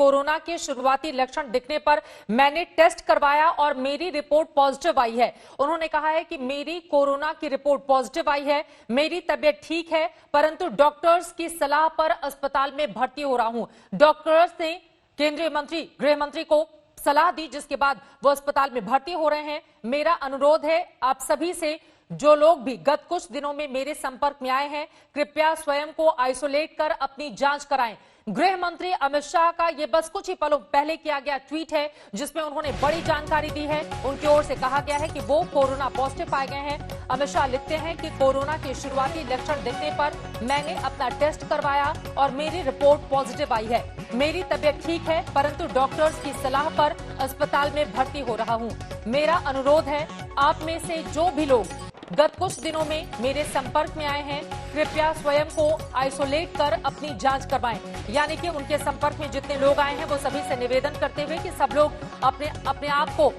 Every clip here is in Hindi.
कोरोना के शुरुआती लक्षण दिखने पर मैंने टेस्ट करवाया और मेरी रिपोर्ट पॉजिटिव आई है। उन्होंने कहा है कि मेरी कोरोना की रिपोर्ट पॉजिटिव आई है, मेरी तबीयत ठीक है, परंतु डॉक्टर्स की सलाह पर अस्पताल में भर्ती हो रहा हूं। डॉक्टर्स ने केंद्रीय मंत्री, गृह मंत्री को सलाह दी, जिसके बाद वो अस्पताल में भर्ती हो रहे हैं। मेरा अनुरोध है आप सभी से, जो लोग भी गत कुछ दिनों में मेरे संपर्क में आए हैं, कृपया स्वयं को आइसोलेट कर अपनी जांच कराएं। गृह मंत्री अमित शाह का ये बस कुछ ही पलों पहले किया गया ट्वीट है, जिसमें उन्होंने बड़ी जानकारी दी है। उनकी ओर से कहा गया है कि वो कोरोना पॉजिटिव पाए गए हैं। अमित शाह लिखते हैं कि कोरोना के शुरुआती लक्षण दिखने पर मैंने अपना टेस्ट करवाया और मेरी रिपोर्ट पॉजिटिव आई है। मेरी तबीयत ठीक है, परंतु डॉक्टर्स की सलाह पर अस्पताल में भर्ती हो रहा हूं। मेरा अनुरोध है आप में से जो भी लोग गत कुछ दिनों में मेरे संपर्क में आए हैं, कृपया स्वयं को आइसोलेट कर अपनी जांच करवाएं। यानी कि उनके संपर्क में जितने लोग आए हैं वो सभी से निवेदन करते हुए कि सब लोग अपने आप को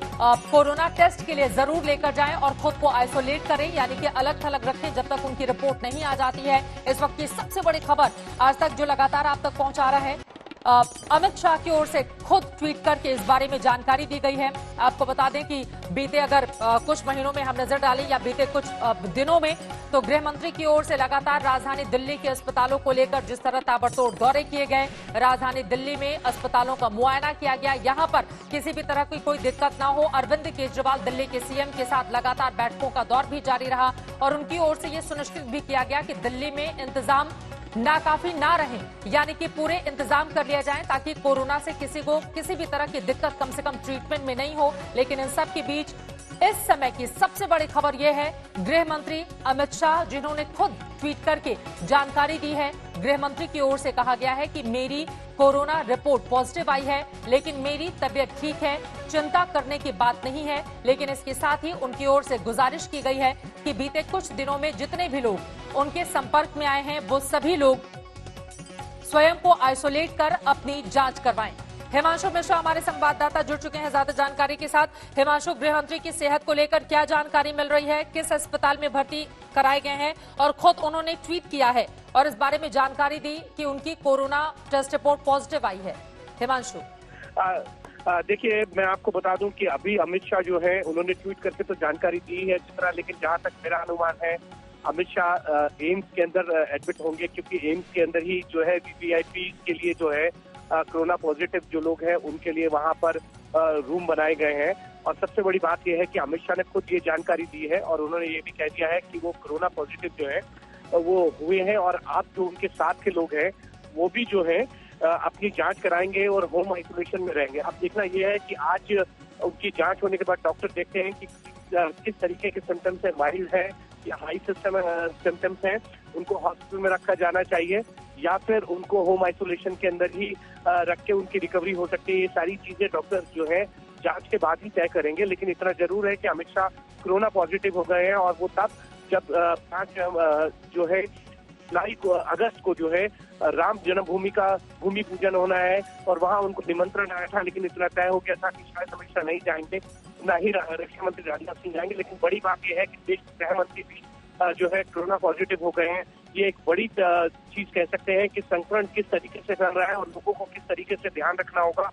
कोरोना टेस्ट के लिए जरूर लेकर जाएं और खुद को आइसोलेट करें, यानी कि अलग थलग रखें जब तक उनकी रिपोर्ट नहीं आ जाती है। इस वक्त की सबसे बड़ी खबर आज तक जो लगातार आप तक पहुंचा रहा है, अमित शाह की ओर से खुद ट्वीट करके इस बारे में जानकारी दी गई है। आपको बता दें कि बीते अगर कुछ महीनों में हम नजर डालें या बीते कुछ दिनों में, तो गृह मंत्री की ओर से लगातार राजधानी दिल्ली के अस्पतालों को लेकर जिस तरह ताबड़तोड़ दौरे किए गए, राजधानी दिल्ली में अस्पतालों का मुआयना किया गया, यहां पर किसी भी तरह की कोई दिक्कत ना हो। अरविंद केजरीवाल दिल्ली के सीएम के साथ लगातार बैठकों का दौर भी जारी रहा और उनकी ओर से यह सुनिश्चित भी किया गया कि दिल्ली में इंतजाम नाकाफी ना रहे, यानी कि पूरे इंतजाम कर लिया जाए ताकि कोरोना से किसी को किसी भी तरह की दिक्कत कम से कम ट्रीटमेंट में नहीं हो। लेकिन इन सब के बीच इस समय की सबसे बड़ी खबर यह है, गृह मंत्री अमित शाह जिन्होंने खुद ट्वीट करके जानकारी दी है। गृह मंत्री की ओर से कहा गया है कि मेरी कोरोना रिपोर्ट पॉजिटिव आई है, लेकिन मेरी तबीयत ठीक है, चिंता करने की बात नहीं है। लेकिन इसके साथ ही उनकी ओर से गुजारिश की गई है कि बीते कुछ दिनों में जितने भी लोग उनके संपर्क में आए हैं, वो सभी लोग स्वयं को आइसोलेट कर अपनी जांच करवाएं। हिमांशु मिश्रा हमारे संवाददाता जुड़ चुके हैं ज्यादा जानकारी के साथ। हिमांशु, गृह मंत्री की सेहत को लेकर क्या जानकारी मिल रही है, किस अस्पताल में भर्ती कराए गए हैं, और खुद उन्होंने ट्वीट किया है और इस बारे में जानकारी दी कि उनकी कोरोना टेस्ट रिपोर्ट पॉजिटिव आई है। हिमांशु, देखिए, मैं आपको बता दूं कि अभी अमित शाह जो है उन्होंने ट्वीट करके तो जानकारी दी है जिस तरह, लेकिन जहां तक मेरा अनुमान है अमित शाह एम्स के अंदर एडमिट होंगे, क्योंकि एम्स के अंदर ही जो है वीवीआईपी के लिए जो है कोरोना पॉजिटिव जो लोग हैं उनके लिए वहां पर रूम बनाए गए हैं। और सबसे बड़ी बात यह है कि अमित शाह ने खुद ये जानकारी दी है और उन्होंने ये भी कह दिया है कि वो कोरोना पॉजिटिव जो है वो हुए हैं और आप जो उनके साथ के लोग हैं वो भी जो है अपनी जांच कराएंगे और होम आइसोलेशन में रहेंगे। अब देखना यह है कि आज उनकी जांच होने के बाद डॉक्टर देखते हैं कि किस तरीके के सिम्टम्स है, माइल्ड है या हाई सिम्टम्स हैं, उनको हॉस्पिटल में रखा जाना चाहिए या फिर उनको होम आइसोलेशन के अंदर ही रख के उनकी रिकवरी हो सकती है। ये सारी चीजें डॉक्टर जो है जांच के बाद ही तय करेंगे। लेकिन इतना जरूर है कि अमित शाह कोरोना पॉजिटिव हो गए हैं और वो तब जब 5 जो है जुलाई को, अगस्त को जो है राम जन्मभूमि का भूमि पूजन होना है और वहां उनको निमंत्रण आया था, लेकिन इतना तय हो गया था कि शायद अमित शाह नहीं जाएंगे, ना ही रक्षा मंत्री राजनाथ सिंह जाएंगे। लेकिन बड़ी बात यह है कि देश के गृह मंत्री भी जो है कोरोना पॉजिटिव हो गए हैं। ये एक बड़ी चीज कह सकते हैं कि संक्रमण किस तरीके से फैल रहा है और लोगों को किस तरीके से ध्यान रखना होगा,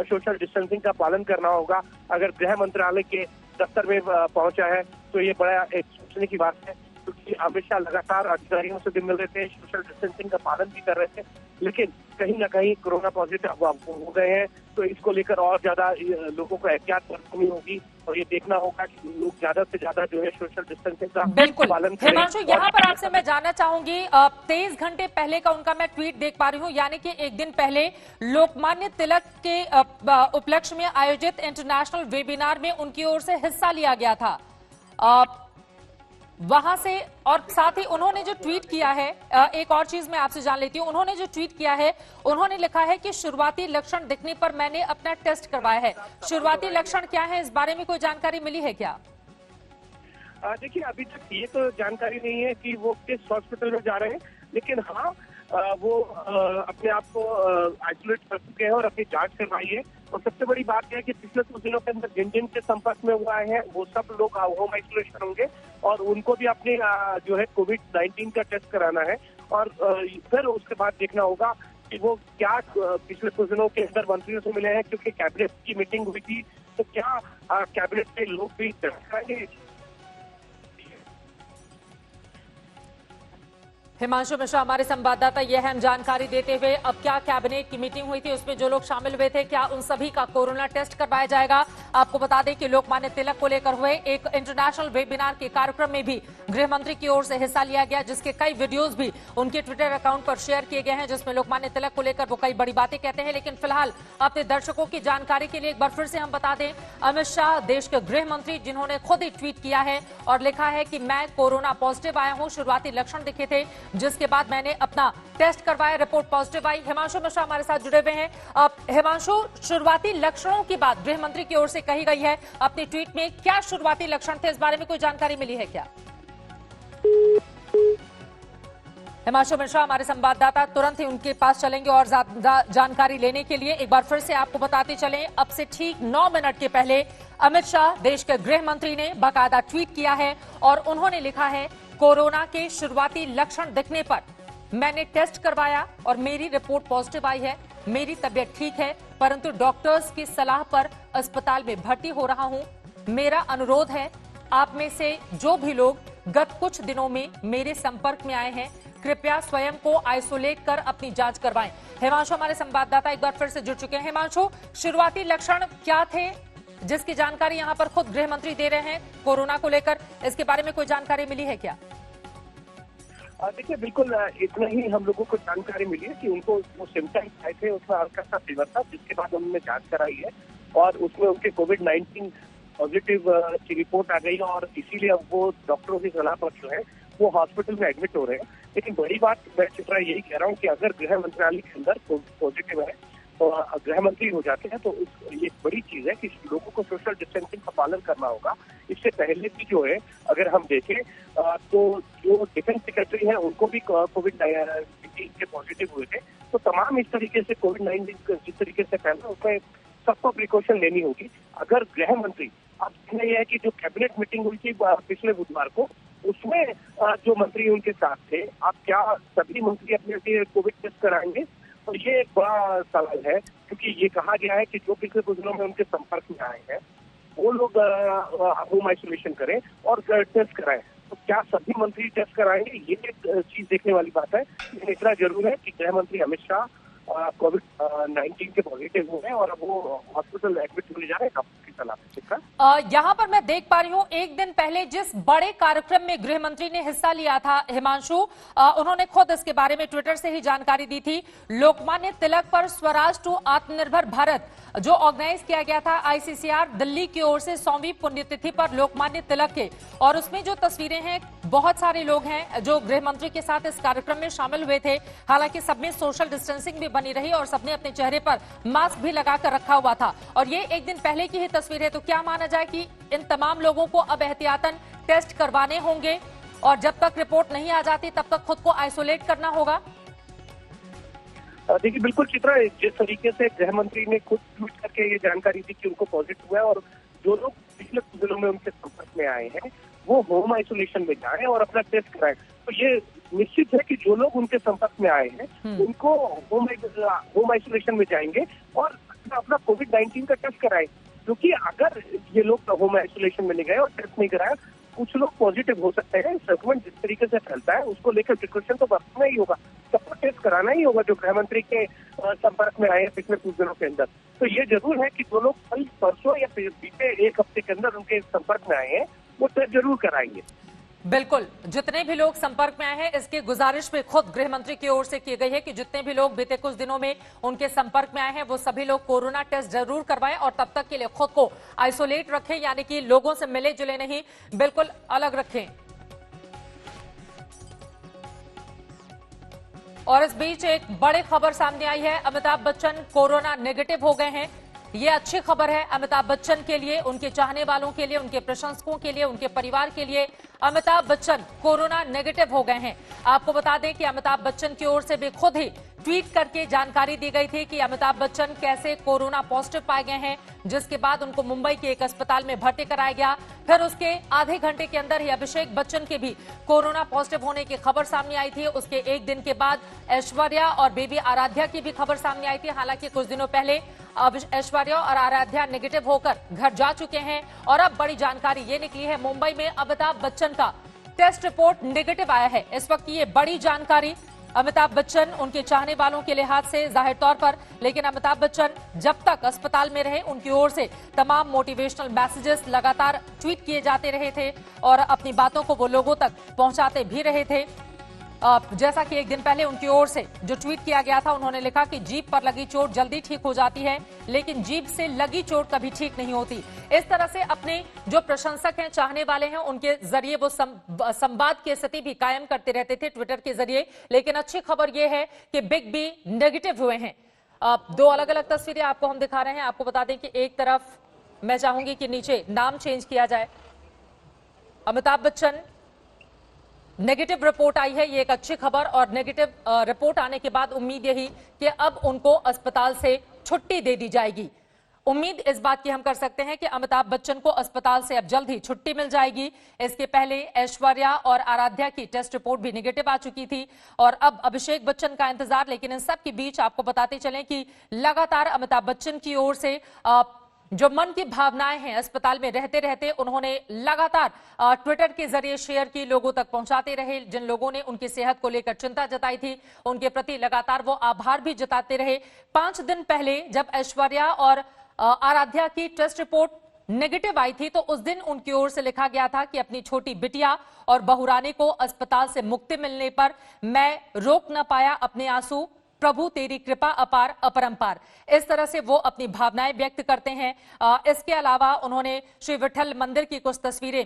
सोशल डिस्टेंसिंग का पालन करना होगा। अगर गृह मंत्रालय के दफ्तर में पहुंचा है तो ये बड़ा एक सोचने की बात है, क्योंकि अमित शाह लगातार अधिकारियों से भी मिल रहे थे, सोशल डिस्टेंसिंग का पालन भी कर रहे थे, लेकिन कहीं ना कहीं कोरोना पॉजिटिव हो गए हैं। तो इसको लेकर और ज्यादा लोगों को एहतियात बरतनी होगी और ये देखना होगा कि लोग ज्यादा से ज्यादा जो है सोशल डिस्टेंसिंग का पालन करें। हिमांशु, यहाँ पर आपसे मैं जानना चाहूंगी, 23 घंटे पहले का उनका मैं ट्वीट देख पा रही हूँ, यानी कि एक दिन पहले लोकमान्य तिलक के उपलक्ष्य में आयोजित इंटरनेशनल वेबिनार में उनकी ओर से हिस्सा लिया गया था। वहां से, और साथ ही उन्होंने जो ट्वीट किया है, एक और चीज मैं आपसे जान लेती हूं, उन्होंने जो ट्वीट किया है, उन्होंने लिखा है कि शुरुआती लक्षण दिखने पर मैंने अपना टेस्ट करवाया है। शुरुआती लक्षण क्या है, इस बारे में कोई जानकारी मिली है क्या? देखिए, अभी तक ये तो जानकारी नहीं है कि वो किस हॉस्पिटल में जा रहे हैं, लेकिन हाँ वो अपने आप को आइसोलेट कर चुके हैं और अपनी जांच करवाई है। और सबसे बड़ी बात यह है कि पिछले कुछ दिनों के अंदर जिन जिन के संपर्क में हुआ है वो सब लोग होम आइसोलेशन होंगे और उनको भी अपने जो है कोविड-19 का टेस्ट कराना है और फिर उसके बाद देखना होगा कि वो क्या पिछले कुछ दिनों के अंदर मंत्रियों से मिले हैं, क्योंकि कैबिनेट की मीटिंग हुई थी, तो क्या कैबिनेट के लोग भी टेस्ट कराएंगे। हिमांशु मिश्रा हमारे संवाददाता ये अहम जानकारी देते हुए, अब क्या कैबिनेट की मीटिंग हुई थी, उसमें जो लोग शामिल हुए थे, क्या उन सभी का कोरोना टेस्ट करवाया जाएगा। आपको बता दें कि लोकमान्य तिलक को लेकर हुए एक इंटरनेशनल वेबिनार के कार्यक्रम में भी गृह मंत्री की ओर से हिस्सा लिया गया, जिसके कई वीडियोज भी उनके ट्विटर अकाउंट पर शेयर किए गए हैं, जिसमें लोकमान्य तिलक को लेकर वो कई बड़ी बातें कहते हैं। लेकिन फिलहाल अपने दर्शकों की जानकारी के लिए एक बार फिर से हम बता दें, अमित शाह देश के गृह मंत्री, जिन्होंने खुद ही ट्वीट किया है और लिखा है कि मैं कोरोना पॉजिटिव आया हूं, शुरुआती लक्षण दिखे थे, जिसके बाद मैंने अपना टेस्ट करवाया, रिपोर्ट पॉजिटिव आई। हिमांशु मिश्रा हमारे साथ जुड़े हुए हैं। अब हिमांशु, शुरुआती लक्षणों की बात गृह मंत्री की ओर से कही गई है अपने ट्वीट में, क्या शुरुआती लक्षण थे, इस बारे में कोई जानकारी मिली है क्या? हिमांशु मिश्रा हमारे संवाददाता तुरंत ही उनके पास चलेंगे और ज्यादा जानकारी लेने के लिए। एक बार फिर से आपको बताते चलें, अब से ठीक 9 मिनट के पहले अमित शाह देश के गृह मंत्री ने बाकायदा ट्वीट किया है और उन्होंने लिखा है, कोरोना के शुरुआती लक्षण दिखने पर मैंने टेस्ट करवाया और मेरी रिपोर्ट पॉजिटिव आई है, मेरी तबीयत ठीक है, परंतु डॉक्टर्स की सलाह पर अस्पताल में भर्ती हो रहा हूं। मेरा अनुरोध है, आप में से जो भी लोग गत कुछ दिनों में मेरे संपर्क में आए हैं, कृपया स्वयं को आइसोलेट कर अपनी जांच करवाएं। हिमांशु हमारे संवाददाता एक बार फिर से जुड़ चुके हैं। हिमांशु, शुरुआती लक्षण क्या थे जिसकी जानकारी यहां पर खुद गृह मंत्री दे रहे हैं कोरोना को लेकर, इसके बारे में कोई जानकारी मिली है क्या? देखिए, बिल्कुल इतना ही हम लोगों को जानकारी मिली है कि उनको वो सिम्टम्स आए थे, उसमें हल्का सा फीवर था, जिसके बाद उन्होंने जांच कराई है और उसमें उनके कोविड-19 पॉजिटिव की रिपोर्ट आ गई और इसीलिए अब वो डॉक्टरों की सलाह पर जो है वो हॉस्पिटल में एडमिट हो रहे हैं। लेकिन बड़ी बात मैं चित्रा यही कह रहा हूँ कि अगर गृह मंत्रालय के अंदर पॉजिटिव है तो गृह मंत्री हो जाते हैं, तो ये बड़ी चीज है कि लोगों को सोशल डिस्टेंसिंग का पालन करना होगा। इससे पहले भी जो है, अगर हम देखें तो जो डिफेंस सेक्रेटरी हैं उनको भी कोविड-19 के पॉजिटिव हुए थे। तो तमाम इस तरीके से कोविड-19 जिस तरीके से फैला, उसमें सबको प्रिकॉशन लेनी होगी। अगर गृह मंत्री, अब इसमें यह है कि जो कैबिनेट मीटिंग हुई थी पिछले बुधवार को, उसमें जो मंत्री उनके साथ थे, आप क्या सभी मंत्री अपने कोविड टेस्ट कराएंगे? तो ये एक बड़ा सवाल है, क्योंकि ये कहा गया है कि जो पिछले कुछ दिनों में उनके संपर्क में आए हैं वो लोग होम आइसोलेशन करें और टेस्ट कराएं। तो क्या सभी मंत्री टेस्ट कराएंगे? ये एक चीज देखने वाली बात है। लेकिन इतना जरूर है कि गृह मंत्री अमित शाह कोविड-19 के पॉजिटिव हुए हैं और अब वो हॉस्पिटल एडमिट होने जा रहे हैं डॉक्टर की सलाह से। यहाँ पर मैं देख पा रही हूँ, एक दिन पहले जिस बड़े कार्यक्रम में गृह मंत्री ने हिस्सा लिया था हिमांशु, उन्होंने खुद इसके बारे में ट्विटर से ही जानकारी दी थी। लोकमान्य तिलक पर स्वराज टू आत्मनिर्भर भारत जो ऑर्गेनाइज किया गया था आईसीसीआर दिल्ली की ओर से 100वीं पुण्यतिथि पर लोकमान्य तिलक के, और उसमें जो तस्वीरें हैं, बहुत सारे लोग हैं जो गृह मंत्री के साथ इस कार्यक्रम में शामिल हुए थे। हालांकि सब में सोशल डिस्टेंसिंग भी बनी रही और सबने अपने चेहरे पर मास्क भी लगाकर रखा हुआ था, और ये एक दिन पहले की ही तस्वीर है। तो क्या माना जाए कि इन तमाम लोगों को अब एहतियातन टेस्ट करवाने होंगे और जब तक रिपोर्ट नहीं आ जाती तब तक खुद को आइसोलेट करना होगा? देखिए, बिल्कुल चित्रा, जिस तरीके से गृह मंत्री ने खुद ट्वीट करके ये जानकारी दी कि उनको पॉजिटिव हुआ है और जो लोग पिछले कुछ दिनों में उनके संपर्क में आए हैं वो होम आइसोलेशन में जाएं और अपना टेस्ट कराएं, तो ये निश्चित है कि जो लोग उनके संपर्क में आए हैं उनको होम आइसोलेशन में जाएंगे और अपना कोविड-19 का टेस्ट कराएं। क्योंकि अगर ये लोग होम आइसोलेशन में नहीं गए और टेस्ट नहीं कराया, कुछ लोग पॉजिटिव हो सकते हैं। संक्रमण जिस तरीके से फैलता है उसको लेकर प्रिकॉशन तो बरतना ही होगा, सबको टेस्ट कराना ही होगा जो गृह मंत्री के संपर्क में आए हैं पिछले कुछ दिनों के अंदर। तो ये जरूर है कि जो लोग कल परसों या बीते एक हफ्ते के अंदर उनके संपर्क में आए हैं वो टेस्ट जरूर कराएंगे। बिल्कुल, जितने भी लोग संपर्क में आए हैं, इसकी गुजारिश भी खुद गृह मंत्री की ओर से की गई है कि जितने भी लोग बीते कुछ दिनों में उनके संपर्क में आए हैं वो सभी लोग कोरोना टेस्ट जरूर करवाएं और तब तक के लिए खुद को आइसोलेट रखें, यानी कि लोगों से मिले जुले नहीं, बिल्कुल अलग रखें। और इस बीच एक बड़ी खबर सामने आई है, अमिताभ बच्चन कोरोना नेगेटिव हो गए हैं। ये अच्छी खबर है अमिताभ बच्चन के लिए, उनके चाहने वालों के लिए, उनके प्रशंसकों के लिए, उनके परिवार के लिए। अमिताभ बच्चन कोरोना नेगेटिव हो गए हैं। आपको बता दें कि अमिताभ बच्चन की ओर से भी खुद ही ट्वीट करके जानकारी दी गई थी कि अमिताभ बच्चन कैसे कोरोना पॉजिटिव पाए गए हैं, जिसके बाद उनको मुंबई के एक अस्पताल में भर्ती कराया गया। फिर उसके आधे घंटे के अंदर ही अभिषेक बच्चन के भी कोरोना पॉजिटिव होने की खबर सामने आई थी। उसके एक दिन के बाद ऐश्वर्या और बेबी आराध्या की भी खबर सामने आई थी। हालांकि कुछ दिनों पहले ऐश्वर्या और आराध्या नेगेटिव होकर घर जा चुके हैं और अब बड़ी जानकारी ये निकली है, मुंबई में अमिताभ बच्चन का टेस्ट रिपोर्ट नेगेटिव आया है। इस वक्त ये बड़ी जानकारी अमिताभ बच्चन उनके चाहने वालों के लिहाज से जाहिर तौर पर, लेकिन अमिताभ बच्चन जब तक अस्पताल में रहे उनकी ओर से तमाम मोटिवेशनल मैसेजेस लगातार ट्वीट किए जाते रहे थे और अपनी बातों को वो लोगों तक पहुंचाते भी रहे थे। जैसा कि एक दिन पहले उनकी ओर से जो ट्वीट किया गया था, उन्होंने लिखा कि जीभ पर लगी चोट जल्दी ठीक हो जाती है, लेकिन जीभ से लगी चोट कभी ठीक नहीं होती। इस तरह से अपने जो प्रशंसक हैं, चाहने वाले हैं, उनके जरिए वो संवाद की स्थिति भी कायम करते रहते थे ट्विटर के जरिए। लेकिन अच्छी खबर यह है कि बिग बी नेगेटिव हुए हैं। दो अलग अलग तस्वीरें आपको हम दिखा रहे हैं। आपको बता दें कि एक तरफ मैं चाहूंगी कि नीचे नाम चेंज किया जाए। अमिताभ बच्चन नेगेटिव रिपोर्ट आई है, ये एक अच्छी खबर। और नेगेटिव रिपोर्ट आने के बाद उम्मीद यही कि अब उनको अस्पताल से छुट्टी दे दी जाएगी। उम्मीद इस बात की हम कर सकते हैं कि अमिताभ बच्चन को अस्पताल से अब जल्द ही छुट्टी मिल जाएगी। इसके पहले ऐश्वर्या और आराध्या की टेस्ट रिपोर्ट भी नेगेटिव आ चुकी थी और अब अभिषेक बच्चन का इंतजार। लेकिन इन सब के बीच आपको बताते चलें कि लगातार अमिताभ बच्चन की ओर से जो मन की भावनाएं हैं अस्पताल में रहते रहते उन्होंने लगातार ट्विटर के जरिए शेयर की, लोगों तक पहुंचाते रहे। जिन लोगों ने उनकी सेहत को लेकर चिंता जताई थी उनके प्रति लगातार वो आभार भी जताते रहे। 5 दिन पहले जब ऐश्वर्या और आराध्या की टेस्ट रिपोर्ट नेगेटिव आई थी तो उस दिन उनकी ओर से लिखा गया था कि अपनी छोटी बिटिया और बहुरानी को अस्पताल से मुक्ति मिलने पर मैं रोक न पाया अपने आंसू, प्रभु तेरी कृपा अपार अपरंपार। इस तरह से वो अपनी भावनाएं व्यक्त करते हैं। इसके अलावा उन्होंने श्री विठल मंदिर की कुछ तस्वीरें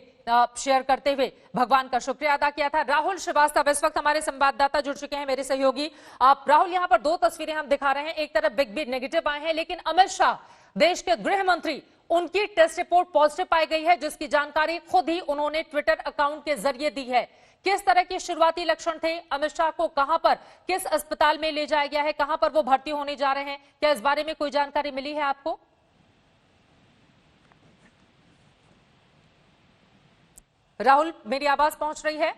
शेयर करते हुए भगवान का शुक्रिया अदा किया था। राहुल श्रीवास्तव इस वक्त हमारे संवाददाता जुड़ चुके हैं, मेरे सहयोगी। राहुल, यहाँ पर 2 तस्वीरें हम दिखा रहे हैं। एक तरफ बिग बी नेगेटिव आए हैं, लेकिन अमित शाह देश के गृह मंत्री, उनकी टेस्ट रिपोर्ट पॉजिटिव पाई गई है, जिसकी जानकारी खुद ही उन्होंने ट्विटर अकाउंट के जरिए दी है। किस तरह के शुरुआती लक्षण थे? अमित शाह को कहां पर, किस अस्पताल में ले जाया गया है, कहां पर वो भर्ती होने जा रहे हैं? क्या इस बारे में कोई जानकारी मिली है आपको? राहुल, मेरी आवाज पहुंच रही है?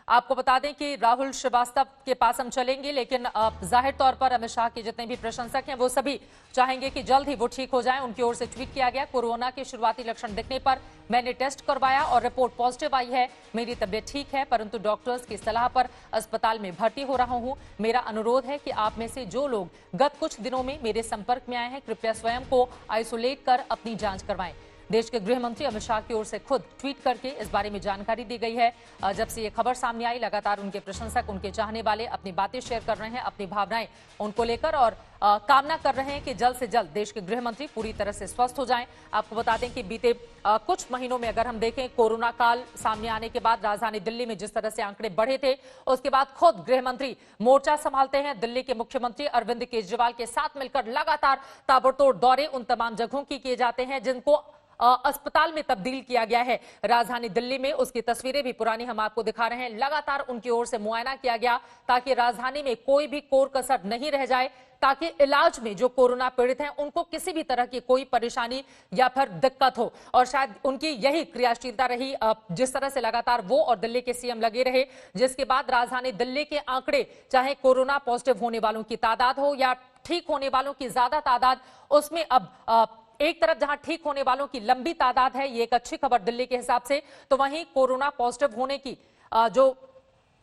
आपको बता दें कि राहुल श्रीवास्तव के पास हम चलेंगे, लेकिन जाहिर तौर पर अमित शाह के जितने भी प्रशंसक हैं वो सभी चाहेंगे कि जल्द ही वो ठीक हो जाएं। उनकी ओर से ट्वीट किया गया, कोरोना के शुरुआती लक्षण दिखने पर मैंने टेस्ट करवाया और रिपोर्ट पॉजिटिव आई है। मेरी तबीयत ठीक है, परंतु डॉक्टर्स की सलाह पर अस्पताल में भर्ती हो रहा हूं। मेरा अनुरोध है कि आप में से जो लोग गत कुछ दिनों में मेरे संपर्क में आए हैं, कृपया स्वयं को आइसोलेट कर अपनी जांच करवाएं। देश के गृह मंत्री अमित शाह की ओर से खुद ट्वीट करके इस बारे में जानकारी दी गई है। जब से ये खबर सामने आई, लगातार उनके प्रशंसक, उनके चाहने वाले अपनी बातें शेयर कर रहे हैं, अपनी भावनाएं उनको लेकर, और कामना कर रहे हैं कि जल्द से जल्द देश के गृह मंत्री पूरी तरह से स्वस्थ हो जाएं। आपको बता दें कि बीते कुछ महीनों में अगर हम देखें, कोरोना काल सामने आने के बाद राजधानी दिल्ली में जिस तरह से आंकड़े बढ़े थे, उसके बाद खुद गृह मंत्री मोर्चा संभालते हैं। दिल्ली के मुख्यमंत्री अरविंद केजरीवाल के साथ मिलकर लगातार ताबड़तोड़ दौरे उन तमाम जगहों की किए जाते हैं जिनको अस्पताल में तब्दील किया गया है। राजधानी दिल्ली में उसकी तस्वीरें भी पुरानी हम आपको दिखा रहे हैं। लगातार उनकी ओर से मुआयना किया गया ताकि राजधानी में कोई भी कोर कसर नहीं रह जाए, ताकि इलाज में जो कोरोना पीड़ित हैं उनको किसी भी तरह की कोई परेशानी या फिर दिक्कत हो। और शायद उनकी यही क्रियाशीलता रही, जिस तरह से लगातार वो और दिल्ली के सीएम लगे रहे, जिसके बाद राजधानी दिल्ली के आंकड़े, चाहे कोरोना पॉजिटिव होने वालों की तादाद हो या ठीक होने वालों की ज्यादा तादाद, उसमें अब एक तरफ जहां ठीक होने वालों की लंबी तादाद है, ये एक अच्छी खबर दिल्ली के हिसाब से, तो वहीं कोरोना पॉजिटिव होने की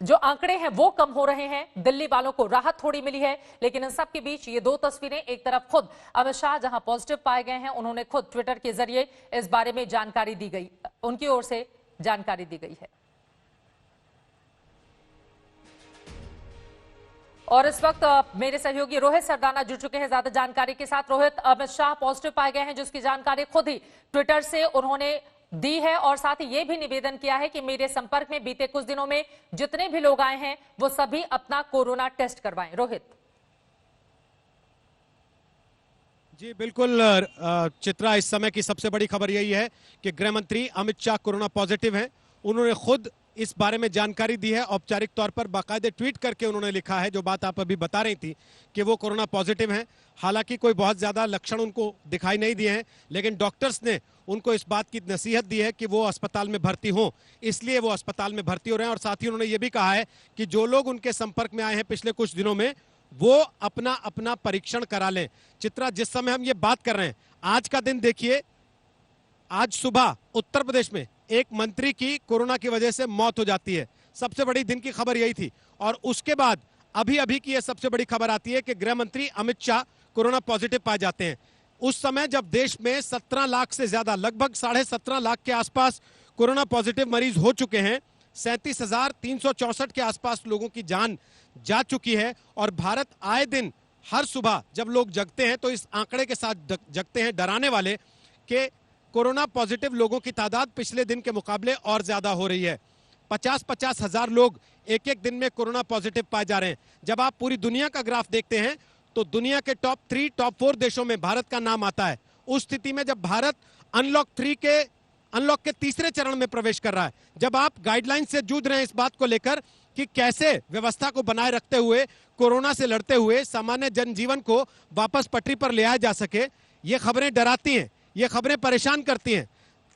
जो आंकड़े हैं वो कम हो रहे हैं। दिल्ली वालों को राहत थोड़ी मिली है। लेकिन इन सब के बीच ये 2 तस्वीरें, एक तरफ खुद अमित शाह जहां पॉजिटिव पाए गए हैं, उन्होंने खुद ट्विटर के जरिए इस बारे में जानकारी दी गई, उनकी ओर से जानकारी दी गई है। और इस वक्त मेरे सहयोगी रोहित सरदाना जुड़ चुके हैं ज्यादा जानकारी के साथ। रोहित, अमित शाह पॉजिटिव पाए गए हैं, जिसकी जानकारी खुद ही ट्विटर से उन्होंने दी है और साथ ही ये भी निवेदन किया है कि मेरे संपर्क में बीते कुछ दिनों में जितने भी लोग आए हैं वो सभी अपना कोरोना टेस्ट करवाएं। रोहित। जी बिल्कुल चित्रा, इस समय की सबसे बड़ी खबर यही है कि गृह मंत्री अमित शाह कोरोना पॉजिटिव हैं। उन्होंने खुद इस बारे में जानकारी दी है, औपचारिक तौर पर बाकायदे ट्वीट करके उन्होंने लिखा है, जो बात आप अभी बता रही थी कि वो कोरोना पॉजिटिव हैं। हालांकि कोई बहुत ज्यादा लक्षण उनको दिखाई नहीं दिए हैं, लेकिन डॉक्टर्स ने उनको इस बात की नसीहत दी है कि वो अस्पताल में भर्ती हों, इसलिए वो अस्पताल में भर्ती हो रहे हैं। और साथ ही उन्होंने ये भी कहा है कि जो लोग उनके संपर्क में आए हैं पिछले कुछ दिनों में, वो अपना अपना परीक्षण करा लें। चित्रा, जिस समय हम ये बात कर रहे हैं, आज का दिन देखिए, आज सुबह उत्तर प्रदेश में एक मंत्री की कोरोना की वजह से मौत हो जाती है। सबसे बड़ी दिन की खबर यही थी। और उसके बाद अभी अभी की यह सबसे बड़ी खबर आती है कि गृह मंत्री अमित शाह कोरोना पॉजिटिव पाए जाते हैं। उस समय जब देश में 17 लाख से ज्यादा, लगभग 17.5 लाख के आसपास कोरोना पॉजिटिव मरीज हो चुके हैं, 37,364 के आसपास लोगों की जान जा चुकी है। और भारत आए दिन हर सुबह जब लोग जगते हैं तो इस आंकड़े के साथ जगते हैं डराने वाले कि कोरोना पॉजिटिव लोगों की तादाद पिछले दिन के मुकाबले और ज्यादा हो रही है। 50-50 हजार लोग एक एक दिन में कोरोना पॉजिटिव पाए जा रहे हैं। जब आप पूरी दुनिया का ग्राफ देखते हैं तो दुनिया के टॉप 3, टॉप 4 देशों में भारत का नाम आता है। उस स्थिति में जब भारत अनलॉक के तीसरे चरण में प्रवेश कर रहा है, जब आप गाइडलाइन से जूझ रहे हैं इस बात को लेकर कि कैसे व्यवस्था को बनाए रखते हुए, कोरोना से लड़ते हुए सामान्य जनजीवन को वापस पटरी पर ले आया जा सके, ये खबरें डराती हैं, ये खबरें परेशान करती हैं।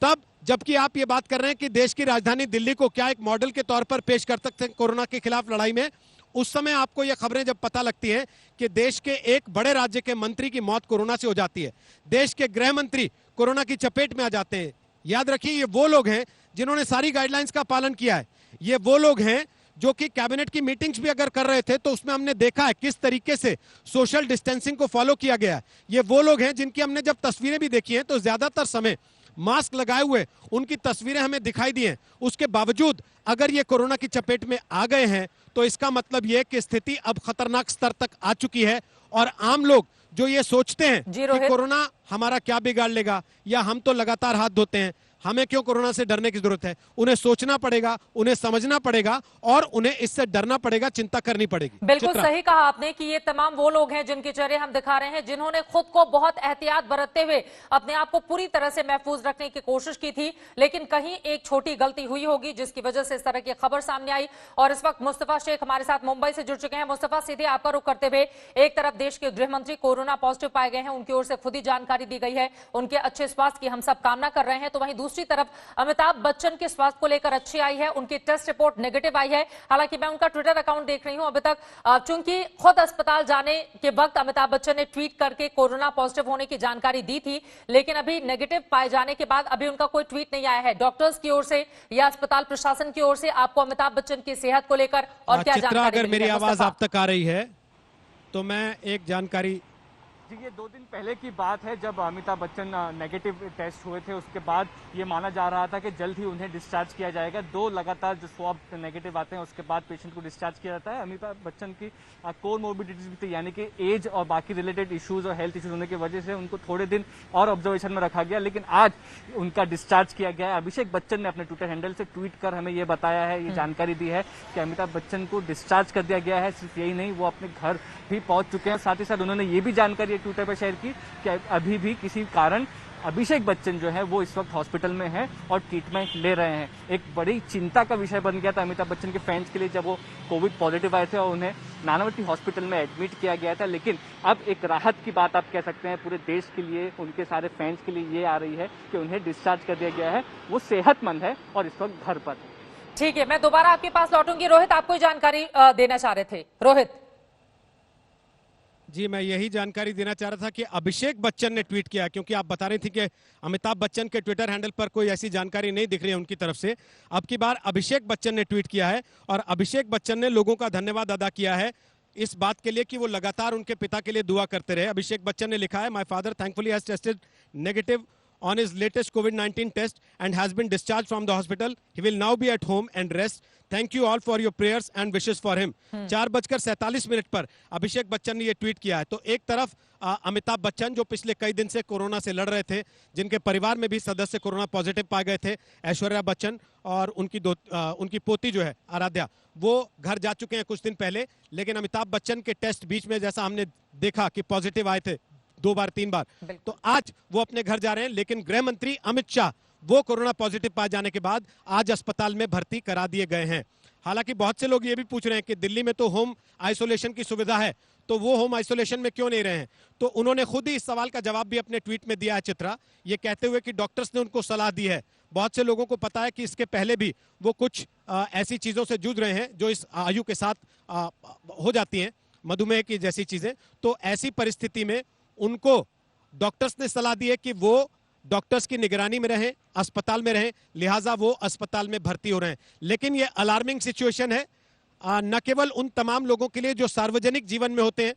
तब जबकि आप ये बात कर रहे हैं कि देश की राजधानी दिल्ली को क्या एक मॉडल के तौर पर पेश कर सकते हैं कोरोना के खिलाफ लड़ाई में, उस समय आपको ये खबरें जब पता लगती हैं कि देश के एक बड़े राज्य के मंत्री की मौत कोरोना से हो जाती है, देश के गृह मंत्री कोरोना की चपेट में आ जाते हैं। याद रखिए, ये वो लोग हैं जिन्होंने सारी गाइडलाइंस का पालन किया है। ये वो लोग हैं जो कि कैबिनेट की मीटिंग्स भी अगर कर रहे थे तो उसमें हमने देखा है किस तरीके से सोशल डिस्टेंसिंग को फॉलो किया गया है। ये वो लोग हैं जिनकी हमने जब तस्वीरें भी देखी हैं तो ज्यादातर समय मास्क लगाए हुए उनकी तस्वीरें हमें दिखाई दी हैं। उसके बावजूद अगर ये कोरोना की चपेट में आ गए हैं तो इसका मतलब ये कि स्थिति अब खतरनाक स्तर तक आ चुकी है। और आम लोग जो ये सोचते हैं कि कोरोना हमारा क्या बिगाड़ लेगा या हम तो लगातार हाथ धोते हैं, हमें क्यों कोरोना से डरने की जरूरत है, उन्हें सोचना पड़ेगा, उन्हें समझना पड़ेगा और उन्हें इससे डरना पड़ेगा, चिंता करनी पड़ेगी। बिल्कुल सही कहा आपने कि ये तमाम वो लोग हैं जिनके चेहरे हम दिखा रहे हैं, जिन्होंने खुद को बहुत एहतियात बरतते हुए अपने आप को पूरी तरह से महफूज रखने की कोशिश की थी, लेकिन कहीं एक छोटी गलती हुई होगी जिसकी वजह से इस तरह की खबर सामने आई। और इस वक्त मुस्तफा शेख हमारे साथ मुंबई से जुड़ चुके हैं। मुस्तफा, सीधे आपका रुख करते हुए, एक तरफ देश के गृह मंत्री कोरोना पॉजिटिव पाए गए हैं, उनकी ओर से खुद ही जानकारी दी गई है, उनके अच्छे स्वास्थ्य की हम सब कामना कर रहे हैं। तो वहीं दूसरी तरफ अमिताभ बच्चन के स्वास्थ्य को लेकर अच्छी आई है, उनकी टेस्ट रिपोर्ट नेगेटिव आई है। हालांकि मैं उनका ट्विटर अकाउंट देख रही हूं अभी तक, चूंकि खुद अस्पताल जाने के वक्त अमिताभ बच्चन ने ट्वीट करके कोरोना पॉजिटिव होने की जानकारी दी थी, लेकिन अभी नेगेटिव पाए जाने के बाद अभी उनका कोई ट्वीट नहीं आया है डॉक्टर्स की ओर से या अस्पताल प्रशासन की ओर से। आपको अमिताभ बच्चन की सेहत को लेकर और क्या जानकारी? अगर मेरी आवाज आप तक आ रही है तो मैं एक जानकारी, जी, ये 2 दिन पहले की बात है जब अमिताभ बच्चन नेगेटिव टेस्ट हुए थे। उसके बाद ये माना जा रहा था कि जल्द ही उन्हें डिस्चार्ज किया जाएगा। 2 लगातार जो स्वैब नेगेटिव आते हैं उसके बाद पेशेंट को डिस्चार्ज किया जाता है। अमिताभ बच्चन की कोमोर्बिडिटीज भी थी, यानी कि एज और बाकी रिलेटेड इश्यूज और हेल्थ इश्यूज होने की वजह से उनको थोड़े दिन और ऑब्जर्वेशन में रखा गया, लेकिन आज उनका डिस्चार्ज किया गया है। अभिषेक बच्चन ने अपने ट्विटर हैंडल से ट्वीट कर हमें ये बताया है, ये जानकारी दी है कि अमिताभ बच्चन को डिस्चार्ज कर दिया गया है। सिर्फ यही नहीं, वो अपने घर भी पहुंच चुके हैं। साथ ही साथ उन्होंने ये भी जानकारी ट्विटर पर शेयर की कि अभी भी किसी कारण अभिषेक बच्चन जो है वो इस वक्त हॉस्पिटल में है और ट्रीटमेंट ले रहे हैं। एक बड़ी चिंता का विषय बन गया था अमिताभ बच्चन के फैंस के लिए जब वो कोविड पॉजिटिव आए थे और उन्हें नानावती हॉस्पिटल में एडमिट किया गया था, लेकिन अब एक राहत की बात आप कह सकते हैं पूरे देश के लिए, उनके सारे फैंस के लिए ये आ रही है कि उन्हें डिस्चार्ज कर दिया गया है, वो सेहतमंद है और इस वक्त घर पर है। ठीक है, मैं दोबारा आपके पास लौटूंगी। रोहित, आप कोई जानकारी देना चाह रहे थे? रोहित जी, मैं यही जानकारी देना चाह रहा था कि अभिषेक बच्चन ने ट्वीट किया, क्योंकि आप बता रही थी कि अमिताभ बच्चन के ट्विटर हैंडल पर कोई ऐसी जानकारी नहीं दिख रही है उनकी तरफ से। अब की बार अभिषेक बच्चन ने ट्वीट किया है और अभिषेक बच्चन ने लोगों का धन्यवाद अदा किया है इस बात के लिए कि वो लगातार उनके पिता के लिए दुआ करते रहे। अभिषेक बच्चन ने लिखा है, my father thankfully has tested negative on his latest COVID-19 test and has been discharged from the hospital. He will now be at home and rest. Thank you all for your prayers and wishes for him. 4:47 पर अभिषेक बच्चन ने ये ट्वीट किया है। तो एक तरफ अमिताभ बच्चन जो पिछले कई दिन से कोरोना से लड़ रहे थे, जिनके परिवार में भी सदस्य कोरोना पॉजिटिव पाए गए थे, ऐश्वर्या बच्चन और उनकी पोती जो है आराध्या, वो घर जा चुके हैं कुछ दिन पहले। लेकिन अमिताभ बच्चन के टेस्ट बीच में जैसा हमने देखा कि पॉजिटिव आए थे, 2 बार 3 बार। तो आज वो अपने घर जा रहे हैं, लेकिन गृह मंत्री अमित शाह वो कोरोना पॉजिटिव पाए जाने के बाद आज अस्पताल में भर्ती करा दिए गए हैं। हालांकि बहुत से लोग ये भी पूछ रहे हैं कि दिल्ली में तो होम आइसोलेशन की सुविधा है, तो वो होम आइसोलेशन में क्यों नहीं रहे हैं। तो उन्होंने खुद ही इस सवाल का जवाब भी अपने ट्वीट में दिया है चित्रा, ये कहते हुए कि डॉक्टर्स ने उनको सलाह दी है। बहुत से लोगों को पता है कि इसके पहले भी वो कुछ ऐसी चीजों से जूझ रहे हैं जो इस आयु के साथ हो जाती हैं, मधुमेह की जैसी चीजें। तो ऐसी परिस्थिति में उनको डॉक्टर्स ने सलाह दी है कि वो डॉक्टर्स की निगरानी में रहें, अस्पताल में रहें, लिहाजा वो अस्पताल में भर्ती हो रहे हैं। लेकिन ये अलार्मिंग सिचुएशन है, न केवल उन तमाम लोगों के लिए जो सार्वजनिक जीवन में होते हैं,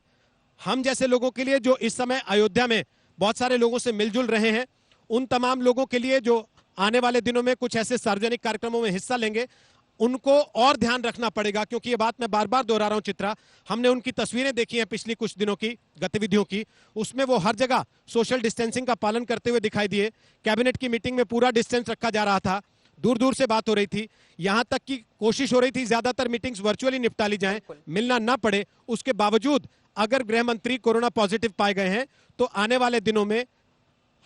हम जैसे लोगों के लिए जो इस समय अयोध्या में बहुत सारे लोगों से मिलजुल रहे हैं, उन तमाम लोगों के लिए जो आने वाले दिनों में कुछ ऐसे सार्वजनिक कार्यक्रमों में हिस्सा लेंगे, उनको और ध्यान रखना पड़ेगा। क्योंकि ये बात मैं बार बार दोहरा रहा हूं चित्रा, हमने उनकी तस्वीरें देखी हैं पिछली कुछ दिनों की गतिविधियों की, उसमें वो हर जगह सोशल डिस्टेंसिंग का पालन करते हुए दिखाई दिए। कैबिनेट की मीटिंग में पूरा डिस्टेंस रखा जा रहा था, दूर दूर से बात हो रही थी, यहां तक कि कोशिश हो रही थी ज्यादातर मीटिंग्स वर्चुअली निपटा ली जाएं, मिलना ना पड़े। उसके बावजूद अगर गृह मंत्री कोरोना पॉजिटिव पाए गए हैं तो आने वाले दिनों में